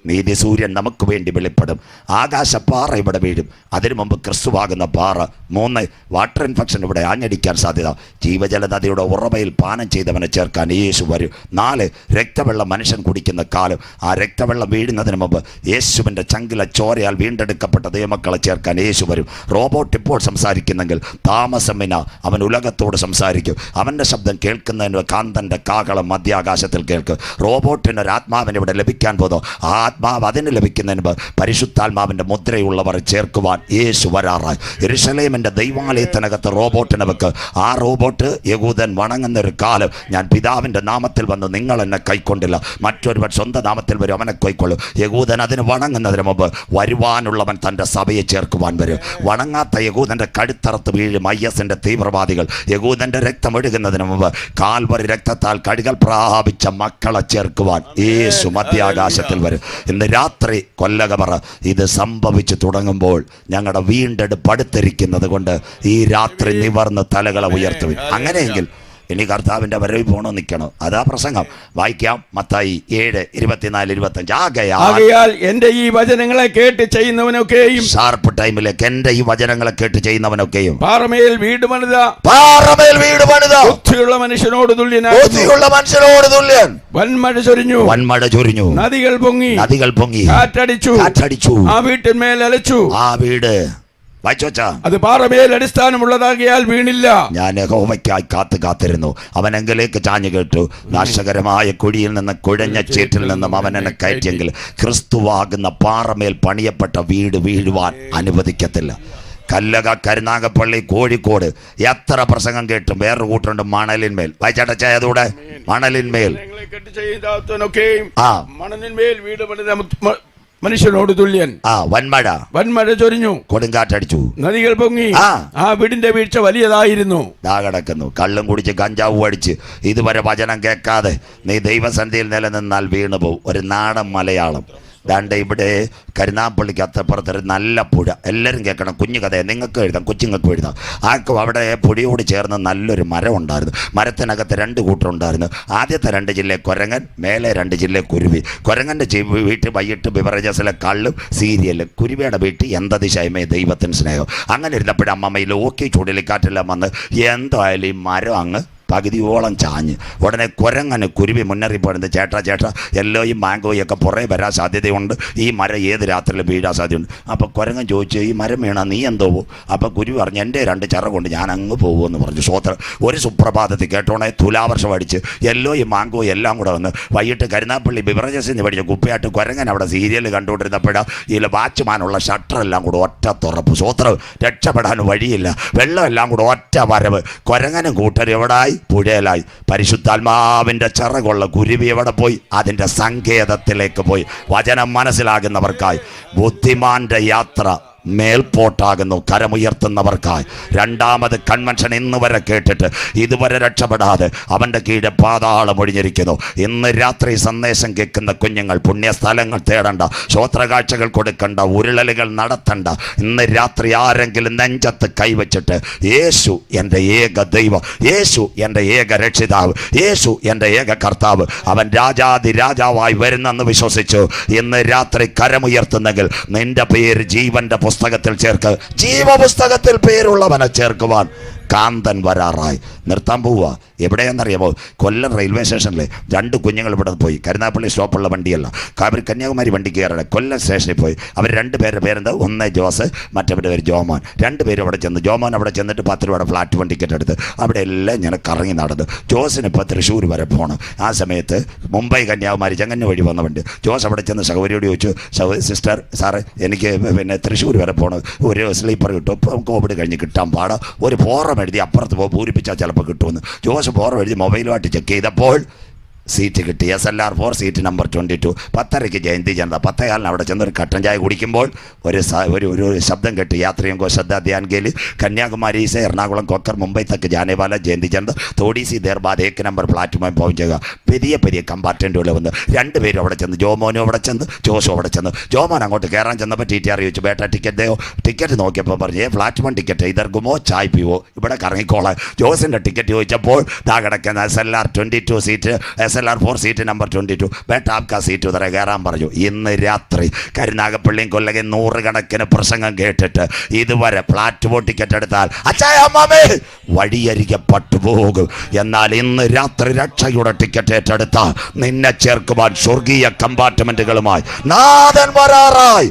നീതി സൂര്യൻ നമുക്ക് വേണ്ടി വെളിപ്പെടും. ആകാശപ്പാറ ഇവിടെ വീഴും, അതിനു മുമ്പ് ക്രിസ്തുവാകുന്ന പാറ. 3, വാട്ടർ ഇൻഫെക്ഷൻ ഇവിടെ ആഞ്ഞടിക്കാൻ സാധ്യത. ജീവജല നദിയുടെ ഉറവയിൽ പാനം ചെയ്തവനെ ചേർക്കാൻ യേശു വരും. 4, രക്തവെള്ളം മനുഷ്യൻ കുടിക്കുന്ന കാലം. ആ രക്തവെള്ളം വീഴുന്നതിന് മുമ്പ് യേശുവിൻ്റെ ചങ്കില ചോരയാൽ വീണ്ടെടുക്കപ്പെട്ട ദൈവമക്കളെ ചേർക്കാൻ യേശു വരും. റോബോട്ട് ഇപ്പോൾ സംസാരിക്കുന്നെങ്കിൽ താമസമിന അവൻ ഉലകത്തോട് സംസാരിക്കും. അവൻ്റെ ശബ്ദം കേൾക്കുന്നതിന് കാന്തൻ്റെ കാഹളം മധ്യാകാശത്തിൽ കേൾക്കും. റോബോട്ടിനൊരാത്മാവിന് ഇവിടെ ലഭിക്കാൻ പോകുന്നു. ആത്മാവ് അതിന് ലഭിക്കുന്നതിന് പരിശുദ്ധാത്മാവിൻ്റെ മുദ്രയുള്ളവർ ചേർക്കുവാൻ യേശു വരാറായി. യെരൂശലേമിൻ്റെ ദൈവാലയത്തിനകത്ത് റോബോട്ടിനെ വെക്ക്. ആ റോബോട്ട് യഹൂദൻ വണങ്ങുന്നൊരു കാലം, ഞാൻ പിതാവിൻ്റെ നാമത്തിൽ വന്ന് നിങ്ങൾ എന്നെ കൈക്കൊണ്ടില്ല, മറ്റൊരുവൻ സ്വന്തം നാമത്തിൽ വരും, അവനെ കൈക്കൊള്ളും. യഹൂദൻ അതിന് വണങ്ങുന്നതിന് മുമ്പ് വരുവാനുള്ളവൻ തൻ്റെ സഭയെ ചേർക്കുവാൻ വരും. വണങ്ങാത്ത യഹൂദൻ്റെ കഴുത്തറത്ത് വീഴും IS-ന്റെ തീവ്രവാദികൾ. യഹൂദൻ്റെ രക്തം ഒഴുകുന്നതിന് മുമ്പ് കാൽവരി രക്തത്താൽ കഴുകൽ പ്രാപിച്ച മക്കളെ ചേർക്കുവാൻ യേശു മധ്യാകാശത്തിൽ വരും. ഇന്ന് രാത്രി കൊല്ലക പറ, ഇത് സംഭവിച്ചു തുടങ്ങുമ്പോൾ ഞങ്ങളുടെ വീണ്ടെടുപ്പ് അടുത്തിരിക്കുന്നത് കൊണ്ട് ഈ രാത്രി നിവർന്ന് തലകളെ ഉയർത്തുവിൻ. അങ്ങനെയെങ്കിൽ ഇനി കർത്താവിൻ്റെ വരവിൽ പോകണോ നിൽക്കണോ? അതാ പ്രസംഗം. വായിക്കാം. മത്തായി 7:24-25. ആകയാൽ എന്റെ ഈ വചനങ്ങളെ കേട്ട് ചെയ്യുന്നവനൊക്കെയും, ഷാർപ്പ് ടൈമിലേക്ക്, എന്റെ ഈ വചനങ്ങളെ കേട്ട് ചെയ്യുന്നവനൊക്കെയും പാറമേൽ വീട് പണിത ബുദ്ധിയുള്ള മനുഷ്യനോട് തുല്യൻ. വൻമഴ ചൊരിഞ്ഞു, നദികൾ പൊങ്ങി, കാറ്റടിച്ചു, ആ വീട്ടിന്മേൽ അലച്ചു. ആ വീട് അത് പാറമേൽ അടിസ്ഥാനമുള്ളതാകിയാൽ വീണില്ല. ഞാൻ യഹോവയ്ക്കായി കാത്തിരുന്നു, അവനെങ്കിലേക്ക് ചാഞ്ഞു കേട്ടു. നാശകരമായ കുഴിയിൽ നിന്ന്, കുഴഞ്ഞ ചേറ്റിൽ നിന്നും അവൻ എന്നെ കയറ്റിയെങ്കിൽ ക്രിസ്തുവാകുന്ന പാറമേൽ പണിയപ്പെട്ട വീട് വീഴുവാൻ അനുവദിക്കത്തില്ല. കല്ലക, കരുനാഗപ്പള്ളി, കോഴിക്കോട് എത്ര പ്രസംഗം കേട്ടും വേറൊരു കൂട്ടുണ്ട് മണലിന്മേൽ. വായിച്ചാട്ടച്ചൂടെ മണലിന്മേൽ മണലിന്മേൽ വീട് പണിത മനുഷ്യനോട് തുല്യൻ. വൻമഴ ചൊരിഞ്ഞു, കൊടുങ്കാറ്റടിച്ചു, നദികൾ പൊങ്ങി, ആ വീടിന്റെ വീഴ്ച വലിയതായിരുന്നു. കിടക്കുന്നു, കള്ളും കുടിച്ച് കഞ്ചാവും അടിച്ച് ഇതുവരെ വചനം കേൾക്കാതെ നീ ദൈവസന്നിധിയിൽ നിലനിന്നാൽ വീണു പോവും. ഒരു നാടൻ മലയാളം. ദാണ്ട് ഇവിടെ കരുനാഗപ്പള്ളിക്ക് അത്തപ്പുറത്തൊരു നല്ല പുഴ. എല്ലാവരും കേൾക്കണം, കുഞ്ഞു കഥയെ നിങ്ങൾക്ക് എഴുതാം, കൊച്ചുങ്ങൾക്ക് എഴുതാം. ആർക്കും അവിടെ പുഴയോട് ചേർന്ന് നല്ലൊരു മരം ഉണ്ടായിരുന്നു. മരത്തിനകത്ത് 2 കൂട്ടറുണ്ടായിരുന്നു. ആദ്യത്തെ 2 ജില്ല കുരങ്ങൻ, മേലെ 2 ജില്ല കുരുവി. കുരങ്ങൻ്റെ വീട്ടിൽ വൈകിട്ട് ബിവറേജസിലെ കള്ളും സീരിയലും, കുരുവിയുടെ വീട്ടിൽ എന്തതിശയമേ ദൈവത്തിന് സ്നേഹം. അങ്ങനെ ഇരുന്നപ്പോഴും അമ്മമ്മയിൽ ഓക്കി ചുഴലിക്കാറ്റെല്ലാം വന്ന് എന്തായാലും ഈ മരം അങ്ങ് പകുതിയോളം ചാഞ്ഞ്. ഉടനെ കുരങ്ങനെ കുരുവി മുന്നറിയിപ്പ് പറയുന്നത്, ചേട്ടാ എല്ലാം ഈ മാങ്കോയൊക്കെ പുറകെ വരാൻ സാധ്യതയുണ്ട്, ഈ മരം ഏത് രാത്രിയിൽ വീഴാൻ സാധ്യതയുണ്ട്. അപ്പോൾ കുരങ്ങൻ ചോദിച്ചു, ഈ മരം വീണാൽ നീ എന്തോ പോകും? അപ്പോൾ കുരുവി പറഞ്ഞു, എൻ്റെ 2 ചിറ കൊണ്ട് ഞാൻ അങ്ങ് പോകുമെന്ന് പറഞ്ഞു. സ്വോത്രം. ഒരു സുപ്രഭാതത്തിൽ കേട്ടോണേ തുലാവർഷം അടിച്ച് എല്ലോ ഈ മാങ്കോ എല്ലാം കൂടെ വന്ന് വൈകിട്ട് കരുനാഗപ്പള്ളി ബിവറേജസിൽ നിന്ന് പഠിച്ച കുപ്പിയായിട്ട് കുരങ്ങൻ അവിടെ സീരിയൽ കണ്ടുകൊണ്ടിരുന്നപ്പോഴാണ് ഇതിൽ വാച്ച്മാനുള്ള ഷട്ടറെല്ലാം കൂടെ ഒറ്റ തുറപ്പ്. സ്വോത്രം. രക്ഷപ്പെടാൻ വഴിയില്ല, വെള്ളം എല്ലാം കൂടെ ഒറ്റ വരവ്. കുരങ്ങനും കൂട്ടരും എവിടായി? പുഴയിലായി. പരിശുദ്ധാത്മാവിൻ്റെ ചിറകുള്ള കുരുവി എവിടെ പോയി? അതിൻ്റെ സങ്കേതത്തിലേക്ക് പോയി. വചനം മനസ്സിലാകുന്നവർക്കായി ബുദ്ധിമാന്റെ യാത്ര മേൽപോട്ടാകുന്നു, കരമുയർത്തുന്നവർക്കായി. 2ാമത് കൺവെൻഷൻ ഇന്ന് വരെ കേട്ടിട്ട് ഇതുവരെ രക്ഷപ്പെടാതെ അവൻ്റെ കീഴെ പാതാളം ഒഴിഞ്ഞിരിക്കുന്നു. ഇന്ന് രാത്രി സന്ദേശം കേൾക്കുന്ന കുഞ്ഞുങ്ങൾ പുണ്യസ്ഥലങ്ങൾ തേടണ്ട, ശ്രോത്രകാഴ്ചകൾ കൊടുക്കണ്ട, ഉരുളലുകൾ നടത്തണ്ട. ഇന്ന് രാത്രി ആരെങ്കിലും നെഞ്ചത്ത് കൈവച്ചിട്ട് യേശു എൻ്റെ ഏക ദൈവം, യേശു എൻ്റെ ഏക രക്ഷിതാവ്, യേശു എൻ്റെ ഏക കർത്താവ്, അവൻ രാജാവായി വരുന്നെന്ന് വിശ്വസിച്ചു ഇന്ന് രാത്രി കരമുയർത്തുന്നെങ്കിൽ നിന്റെ പേര് ജീവന്റെ പുസ്തകത്തിൽ ചേർക്ക്. ജീവപുസ്തകത്തിൽ പേരുള്ളവനെ ചേർക്കുവാൻ കാന്തൻ വരാറായി. നിർത്താൻ പോവുക. എവിടെയെന്നറിയാമോ? കൊല്ലം റെയിൽവേ സ്റ്റേഷനിൽ 2 കുഞ്ഞുങ്ങൾ ഇവിടെ പോയി. കരുനാഗപ്പള്ളി സ്റ്റോപ്പുള്ള വണ്ടിയല്ല, അവർ കന്യാകുമാരി വണ്ടി കയറണം. കൊല്ലം സ്റ്റേഷനിൽ പോയി. അവർ 2 പേരുടെ പേരെന്താ? ഒന്ന് ജോസ്, മറ്റവരുടെ പേര് ജോമോൻ. 2 പേരും അവിടെ ചെന്ന്. ജോമോൻ അവിടെ ചെന്നിട്ട് 10 രൂപയുടെ ഫ്ലാറ്റ് വണ്ടി ടിക്കറ്റ് എടുത്ത് അവിടെ എല്ലാം ഇങ്ങനെ കറങ്ങി നടന്നു. ജോസിന് ഇപ്പോൾ തൃശ്ശൂർ വരെ പോകണം. ആ സമയത്ത് മുംബൈ കന്യാകുമാരി ചെങ്ങന്നൂർ വഴി വന്ന വണ്ടി. ജോസ് അവിടെ ചെന്ന് സഹോദരിയോട് ചോദിച്ചു, സിസ്റ്റർ സാറ് എനിക്ക് പിന്നെ തൃശ്ശൂർ വരെ പോകണം, ഒരു സ്ലീപ്പർ കിട്ടും, ഇപ്പം കോവിഡ് കഴിഞ്ഞ് കിട്ടാൻ പാടാ, ഒരു ഫോറം എഴുതി അപ്പുറത്ത് പൂരിപ്പിച്ചാൽ ചിലപ്പോൾ കിട്ടുമെന്ന്. ജോസ് ഫോറം എഴുതി മൊബൈലുമായിട്ട് ചെക്ക് ചെയ്തപ്പോൾ സീറ്റ് കിട്ടി. SLR 4 seat number 22. 10:30 ജയന്തി ജനത. 10:15 അവിടെ ചെന്ന് ഒരു കട്ടൻ ചായ കുടിക്കുമ്പോൾ ഒരു ശബ്ദം കേട്ട് യാത്രയും ശ്രദ്ധ ധ്യാൻ ഗേലി കന്യാകുമാരി से എറണാകുളം കൊക്കർ മുംബൈ തക്ക് जाने वाला ജയന്തി ജനത थोड़ी सी देर बाद 1 നമ്പർ പ്ലാറ്റ്ഫോമിൽ പਹੁंचेगा. പെരിയ കമ്പാർട്ട്മെൻറ്റുകൾ വന്ന് രണ്ടുപേരും അവിടെ ചെന്ന്, ജോമോനും അവിടെ ചെന്ന്, ജോസും അവിടെ ചെന്ന്. ജോമോൻ അങ്ങോട്ട് കയറാൻ ചെന്നപ്പോൾ TTR ചോദിച്ചു, ബേട്ട ടിക്കറ്റ് നോക്കിയപ്പോൾ പറഞ്ഞു, പ്ലാറ്റ്ഫോം ടിക്കറ്റ് ഇതർ ഗുമോ ചായ് പിവോ, ഇവിടെ കറങ്ങിക്കോളാം. ജോസിൻ്റെ ടിക്കറ്റ് ചോദിച്ചപ്പോൾ ദാ കിടക്കുന്ന SLR 22 seat, SLR 4 seat number 22, ബേട്ട ആപ്കാ സീറ്റ് ഉതറ കയറാൻ പറഞ്ഞു. ഇന്ന് രാത്രി കരുനാഗപ്പള്ളിയും കൊല്ലകയും 100 കണക്കിന് പ്രസംഗം കേട്ടിട്ട് ഇതുവരെ പ്ലാറ്റ്ഫോം ടിക്കറ്റ് എടുത്താൽ അച്ചായമ്മേ വഴിയരികെ പട്ടുപോകും. എന്നാൽ ഇന്ന് രാത്രി രക്ഷയുടെ ടിക്കറ്റ് ഏറ്റെടുത്ത നിന്നെ ചേർക്കുവാൻ സ്വർഗീയ കമ്പാർട്ട്മെന്റുകളുമായി നാഥൻ വരാറായി.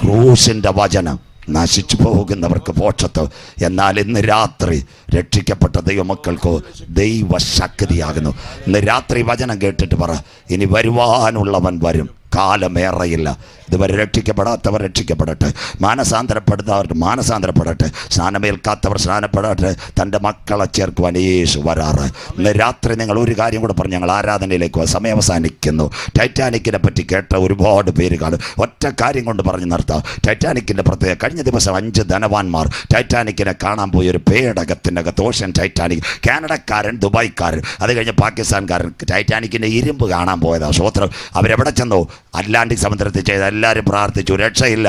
ക്രൂശിന്റെ വചനം നശിച്ചു പോകുന്നവർക്ക് മോക്ഷത്ത്. എന്നാൽ ഇന്ന് രാത്രി രക്ഷിക്കപ്പെട്ട ദൈവമക്കൾക്ക് ദൈവശക്തിയാകുന്നു. ഇന്ന് രാത്രി വചനം കേട്ടിട്ട് പറ, ഇനി വരുവാനുള്ളവൻ വരും, കാലമേറെയില്ല. ഇതുവരെ രക്ഷിക്കപ്പെടാത്തവർ രക്ഷിക്കപ്പെടട്ടെ, മാനസാന്തരപ്പെടുന്നവർ മാനസാന്തരപ്പെടട്ടെ, സ്നാനമേൽക്കാത്തവർ സ്നാനപ്പെടട്ടെ. തൻ്റെ മക്കളെ ചേർക്കുവാൻ യേശു വരാറ്. ഇന്ന് രാത്രി നിങ്ങൾ ഒരു കാര്യം കൂടെ പറഞ്ഞ് ഞങ്ങൾ ആരാധനയിലേക്ക് സമയം അവസാനിക്കുന്നു. ടൈറ്റാനിക്കിനെ പറ്റി കേട്ട ഒരുപാട് പേര് കാണും. ഒറ്റ കാര്യം കൊണ്ട് പറഞ്ഞ് നിർത്താം. ടൈറ്റാനിക്കിൻ്റെ പ്രത്യേക കഴിഞ്ഞ ദിവസം 5 ധനവാന്മാർ ടൈറ്റാനിക്കിനെ കാണാൻ പോയി. ഒരു പേടകത്തിനകത്ത് ഓഷൻ ടൈറ്റാനിക്, കാനഡക്കാരൻ, ദുബായ്ക്കാരൻ, അത് കഴിഞ്ഞ് പാകിസ്ഥാൻകാരൻ ടൈറ്റാനിക്കിൻ്റെ ഇരുമ്പ് കാണാൻ പോയതാണ്. സ്വോത്രം. അവരെവിടെ ചെന്നോ? അറ്റ്ലാന്റിക് സമുദ്രത്തിൽ ചെയ്ത എല്ലാവരും പ്രാർത്ഥിച്ചു, രക്ഷയില്ല.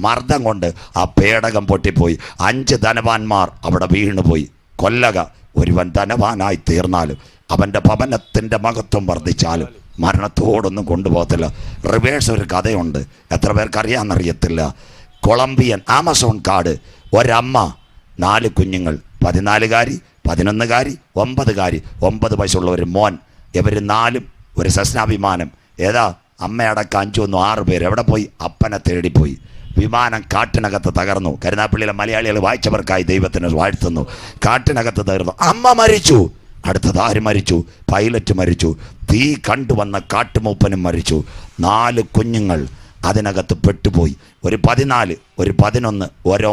മർദ്ദം കൊണ്ട് ആ പേടകം പൊട്ടിപ്പോയി. 5 ധനവാന്മാർ അവിടെ വീണുപോയി. കൊല്ലക ഒരുവൻ ധനവാനായി തീർന്നാലും അവൻ്റെ ഭവനത്തിൻ്റെ മഹത്വം വർദ്ധിച്ചാലും മരണത്തോടൊന്നും കൊണ്ടുപോകത്തില്ല. റിവേഴ്സ് ഒരു കഥയുണ്ട്, എത്ര പേർക്ക് അറിയാമെന്നറിയത്തില്ല. കൊളംബിയൻ ആമസോൺ കാട്, ഒരമ്മ 4 കുഞ്ഞുങ്ങൾ, 14കാരി, 11കാരി, 9കാരി, 9 വയസ്സുള്ള ഒരു മോൻ. ഇവർ 4 ഒരു സസ്നാഭിമാനം. ഏതാ? അമ്മയടക്കം 5 പേര് എവിടെ പോയി? അപ്പനെ തേടിപ്പോയി. വിമാനം കാട്ടിനകത്ത് തകർന്നു. കരുനാപ്പള്ളിയിലെ മലയാളികൾ വായിച്ചവർക്കായി ദൈവത്തിന് വാഴ്ത്തുന്നു. കാട്ടിനകത്ത് തകർന്നു. അമ്മ മരിച്ചു. അടുത്തത് ആര് മരിച്ചു? പൈലറ്റ് മരിച്ചു. തീ കണ്ടുവന്ന കാട്ടുമൂപ്പനും മരിച്ചു. 4 കുഞ്ഞുങ്ങൾ അതിനകത്ത് പെട്ടുപോയി. ഒരു 14, ഒരു 11, ഒരു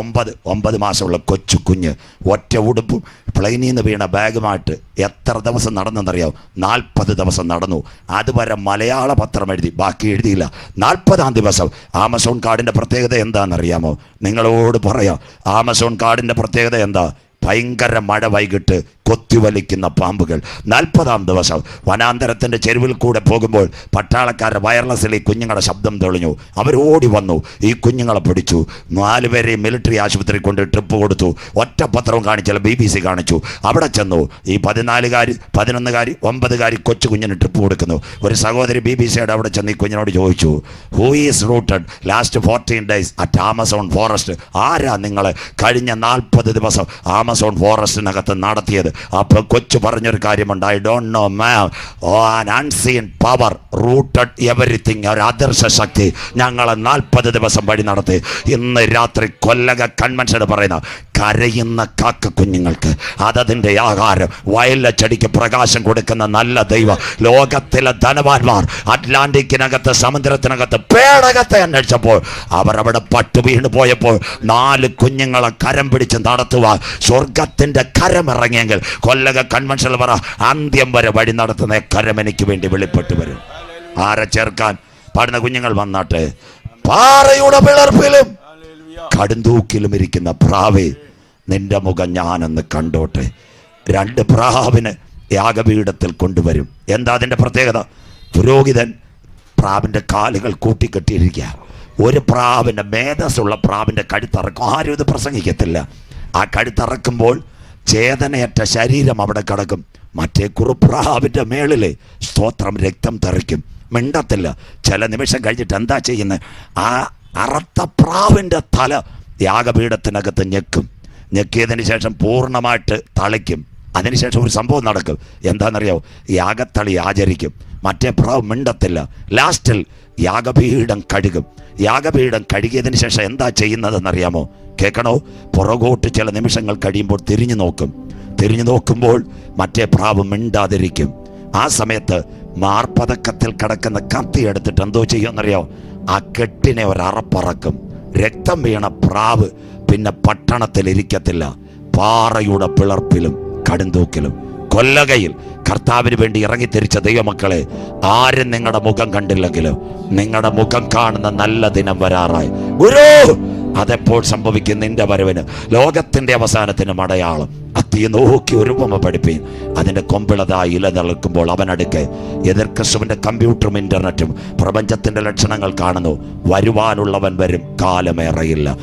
9 മാസമുള്ള കൊച്ചു കുഞ്ഞ്. ഒറ്റ ഉടുപ്പും പ്ലെയിനിൽ നിന്ന് വീണ ബാഗുമായിട്ട് എത്ര ദിവസം നടന്നെന്നറിയാവും? 40 ദിവസം നടന്നു. അതുവരെ മലയാള പത്രം എഴുതി, ബാക്കി എഴുതിയില്ല. 40-ാം ദിവസം. ആമസോൺ കാടിൻ്റെ പ്രത്യേകത എന്താണെന്നറിയാമോ? നിങ്ങളോട് പറയാം. ആമസോൺ കാടിൻ്റെ പ്രത്യേകത എന്താ? ഭയങ്കര മഴ, വൈകിട്ട് കൊത്തിവലിക്കുന്ന പാമ്പുകൾ. 40-ാം ദിവസം വനാന്തരത്തിൻ്റെ ചെരുവിൽ കൂടെ പോകുമ്പോൾ പട്ടാളക്കാരുടെ വയർലെസ്സിൽ ഈ കുഞ്ഞുങ്ങളുടെ ശബ്ദം തെളിഞ്ഞു. അവർ ഓടി വന്നു, ഈ കുഞ്ഞുങ്ങളെ പിടിച്ചു. 4 പേരെ മിലിറ്ററി ആശുപത്രി കൊണ്ട് ട്രിപ്പ് കൊടുത്തു. ഒറ്റ പത്രവും കാണിച്ചില്ല, BBC കാണിച്ചു. അവിടെ ചെന്നു. ഈ 14കാരി, 11കാരി, 9കാരി കൊച്ചു കുഞ്ഞിന് ട്രിപ്പ് കൊടുക്കുന്നു. ഒരു സഹോദരി BBCയുടെ അവിടെ ചെന്ന് ഈ കുഞ്ഞിനോട് ചോദിച്ചു, who is rooted last 14 days at Amazon forest? ആരാ നിങ്ങളെ കഴിഞ്ഞ 40 ദിവസം ആമസോൺ ഫോറസ്റ്റിനകത്ത് നടത്തിയത്? അപ്പോൾ കൊച്ചു പറഞ്ഞൊരു കാര്യമുണ്ട്, I don't know ma'am, an unseen power rooted everything. ഒരു അദൃശ്യ ശക്തി ഞങ്ങളെ 40 ദിവസം വഴി നടത്തി. ഇന്ന് രാത്രി കൊല്ലക കൺവെൻഷൻ പറയുന്ന കരയുന്ന കാക്ക കുഞ്ഞുങ്ങൾക്ക് അതതിൻ്റെ ആഹാരം, വയലിലെ ചെടിക്ക് പ്രകാശം കൊടുക്കുന്ന നല്ല ദൈവം. ലോകത്തിലെ ധനവാന്മാർ അറ്റ്ലാന്റിക്കിനകത്ത്, സമുദ്രത്തിനകത്ത് പേടകത്തെ അന്വേഷിച്ചപ്പോൾ അവർ അവിടെ പട്ടു വീണ് പോയപ്പോൾ 4 കുഞ്ഞുങ്ങളെ കരം പിടിച്ച് നടത്തുവാൻ സ്വർഗത്തിൻ്റെ കരമിറങ്ങിയെങ്കിൽ കൊല്ലക കൺവെൻഷനിൽ പറ, അന്ത്യം വരെ വഴി നടത്തുന്ന കരം എനിക്ക് വേണ്ടി വെളിപ്പെട്ട് വരും. ആരെ ചേർക്കാൻ? പാടുന്ന കുഞ്ഞുങ്ങൾ വന്നാട്ടെ. പാറയുടെ പിളർപ്പിലും കടുന്തൂക്കിലും ഇരിക്കുന്ന പ്രാവേ, നിന്റെ മുഖം ഞാനൊന്ന് കണ്ടോട്ടെ. 2 പ്രാവിനെ യാഗപീഠത്തിൽ കൊണ്ടുവരും. എന്താ അതിൻ്റെ പ്രത്യേകത? പുരോഹിതൻ പ്രാവിൻ്റെ കാലുകൾ കൂട്ടിക്കെട്ടിയിരിക്കുക. ഒരു പ്രാവിൻ്റെ മേധസ്സുള്ള പ്രാവിൻ്റെ കഴുത്തറക്കും. ആരും ഇത് പ്രസംഗിക്കത്തില്ല. ആ കഴുത്തറക്കുമ്പോൾ ചേതനയറ്റ ശരീരം അവിടെ കിടക്കും. മറ്റേ കുറുപ്രാവിൻ്റെ മേളിൽ സ്തോത്രം രക്തം തെറിക്കും. മിണ്ടത്തില്ല. ചില നിമിഷം കഴിഞ്ഞിട്ട് എന്താ ചെയ്യുന്നത്? ആ അറത്ത പ്രാവിൻ്റെ തല യാഗപീഠത്തിനകത്ത് ഞെക്കും. ഞെക്കിയതിന് ശേഷം പൂർണ്ണമായിട്ട് തളിക്കും. അതിനുശേഷം ഒരു സംഭവം നടക്കും. എന്താണെന്നറിയാമോ? യാഗത്തളി ആചരിക്കും. മറ്റേ പ്രാവ് മിണ്ടത്തില്ല. ലാസ്റ്റിൽ യാഗപീഠം കഴുകും. യാഗപീഠം കഴുകിയതിന് ശേഷം എന്താ ചെയ്യുന്നതെന്നറിയാമോ? കേൾക്കണോ? പുറകോട്ട് ചില നിമിഷങ്ങൾ കഴിയുമ്പോൾ തിരിഞ്ഞു നോക്കും. തിരിഞ്ഞു നോക്കുമ്പോൾ മറ്റേ പ്രാവ് മിണ്ടാതിരിക്കും. ആ സമയത്ത് മാർപ്പതക്കത്തിൽ കിടക്കുന്ന കത്തി എടുത്തിട്ട് എന്തോ ചെയ്യുമെന്നറിയാമോ? ആ കെട്ടിനെ ഒരറപ്പറക്കും. രക്തം വീണ പ്രാവ് പിന്നെ പട്ടണത്തിൽ ഇരിക്കത്തില്ല. പാറയുടെ പിളർപ്പിലും കടുന്തൂക്കിലും കൊല്ലകയിൽ കർത്താവിന് വേണ്ടി ഇറങ്ങിത്തിരിച്ച ദൈവമക്കളെ, ആരും നിങ്ങളുടെ മുഖം കണ്ടില്ലെങ്കിലും നിങ്ങളുടെ മുഖം കാണുന്ന നല്ല ദിനം വരാറായി. ഗുരു, അതെപ്പോൾ സംഭവിക്കും? നിന്റെ വരവിന്, ലോകത്തിന്റെ അവസാനത്തിന് അടയാളം. അത്തിയെ നോക്കി ഒരു ഉപമ പഠിപ്പീൻ. അതിന്റെ കൊമ്പിളതായി ഇല നിൽക്കുമ്പോൾ അവനടുക്കെ എതിർ ക്രിസ്തുവിന്റെ കമ്പ്യൂട്ടറും ഇന്റർനെറ്റും പ്രപഞ്ചത്തിന്റെ ലക്ഷണങ്ങൾ കാണുന്നു. വരുവാനുള്ളവൻ വരും, കാലമേറെയില്ല.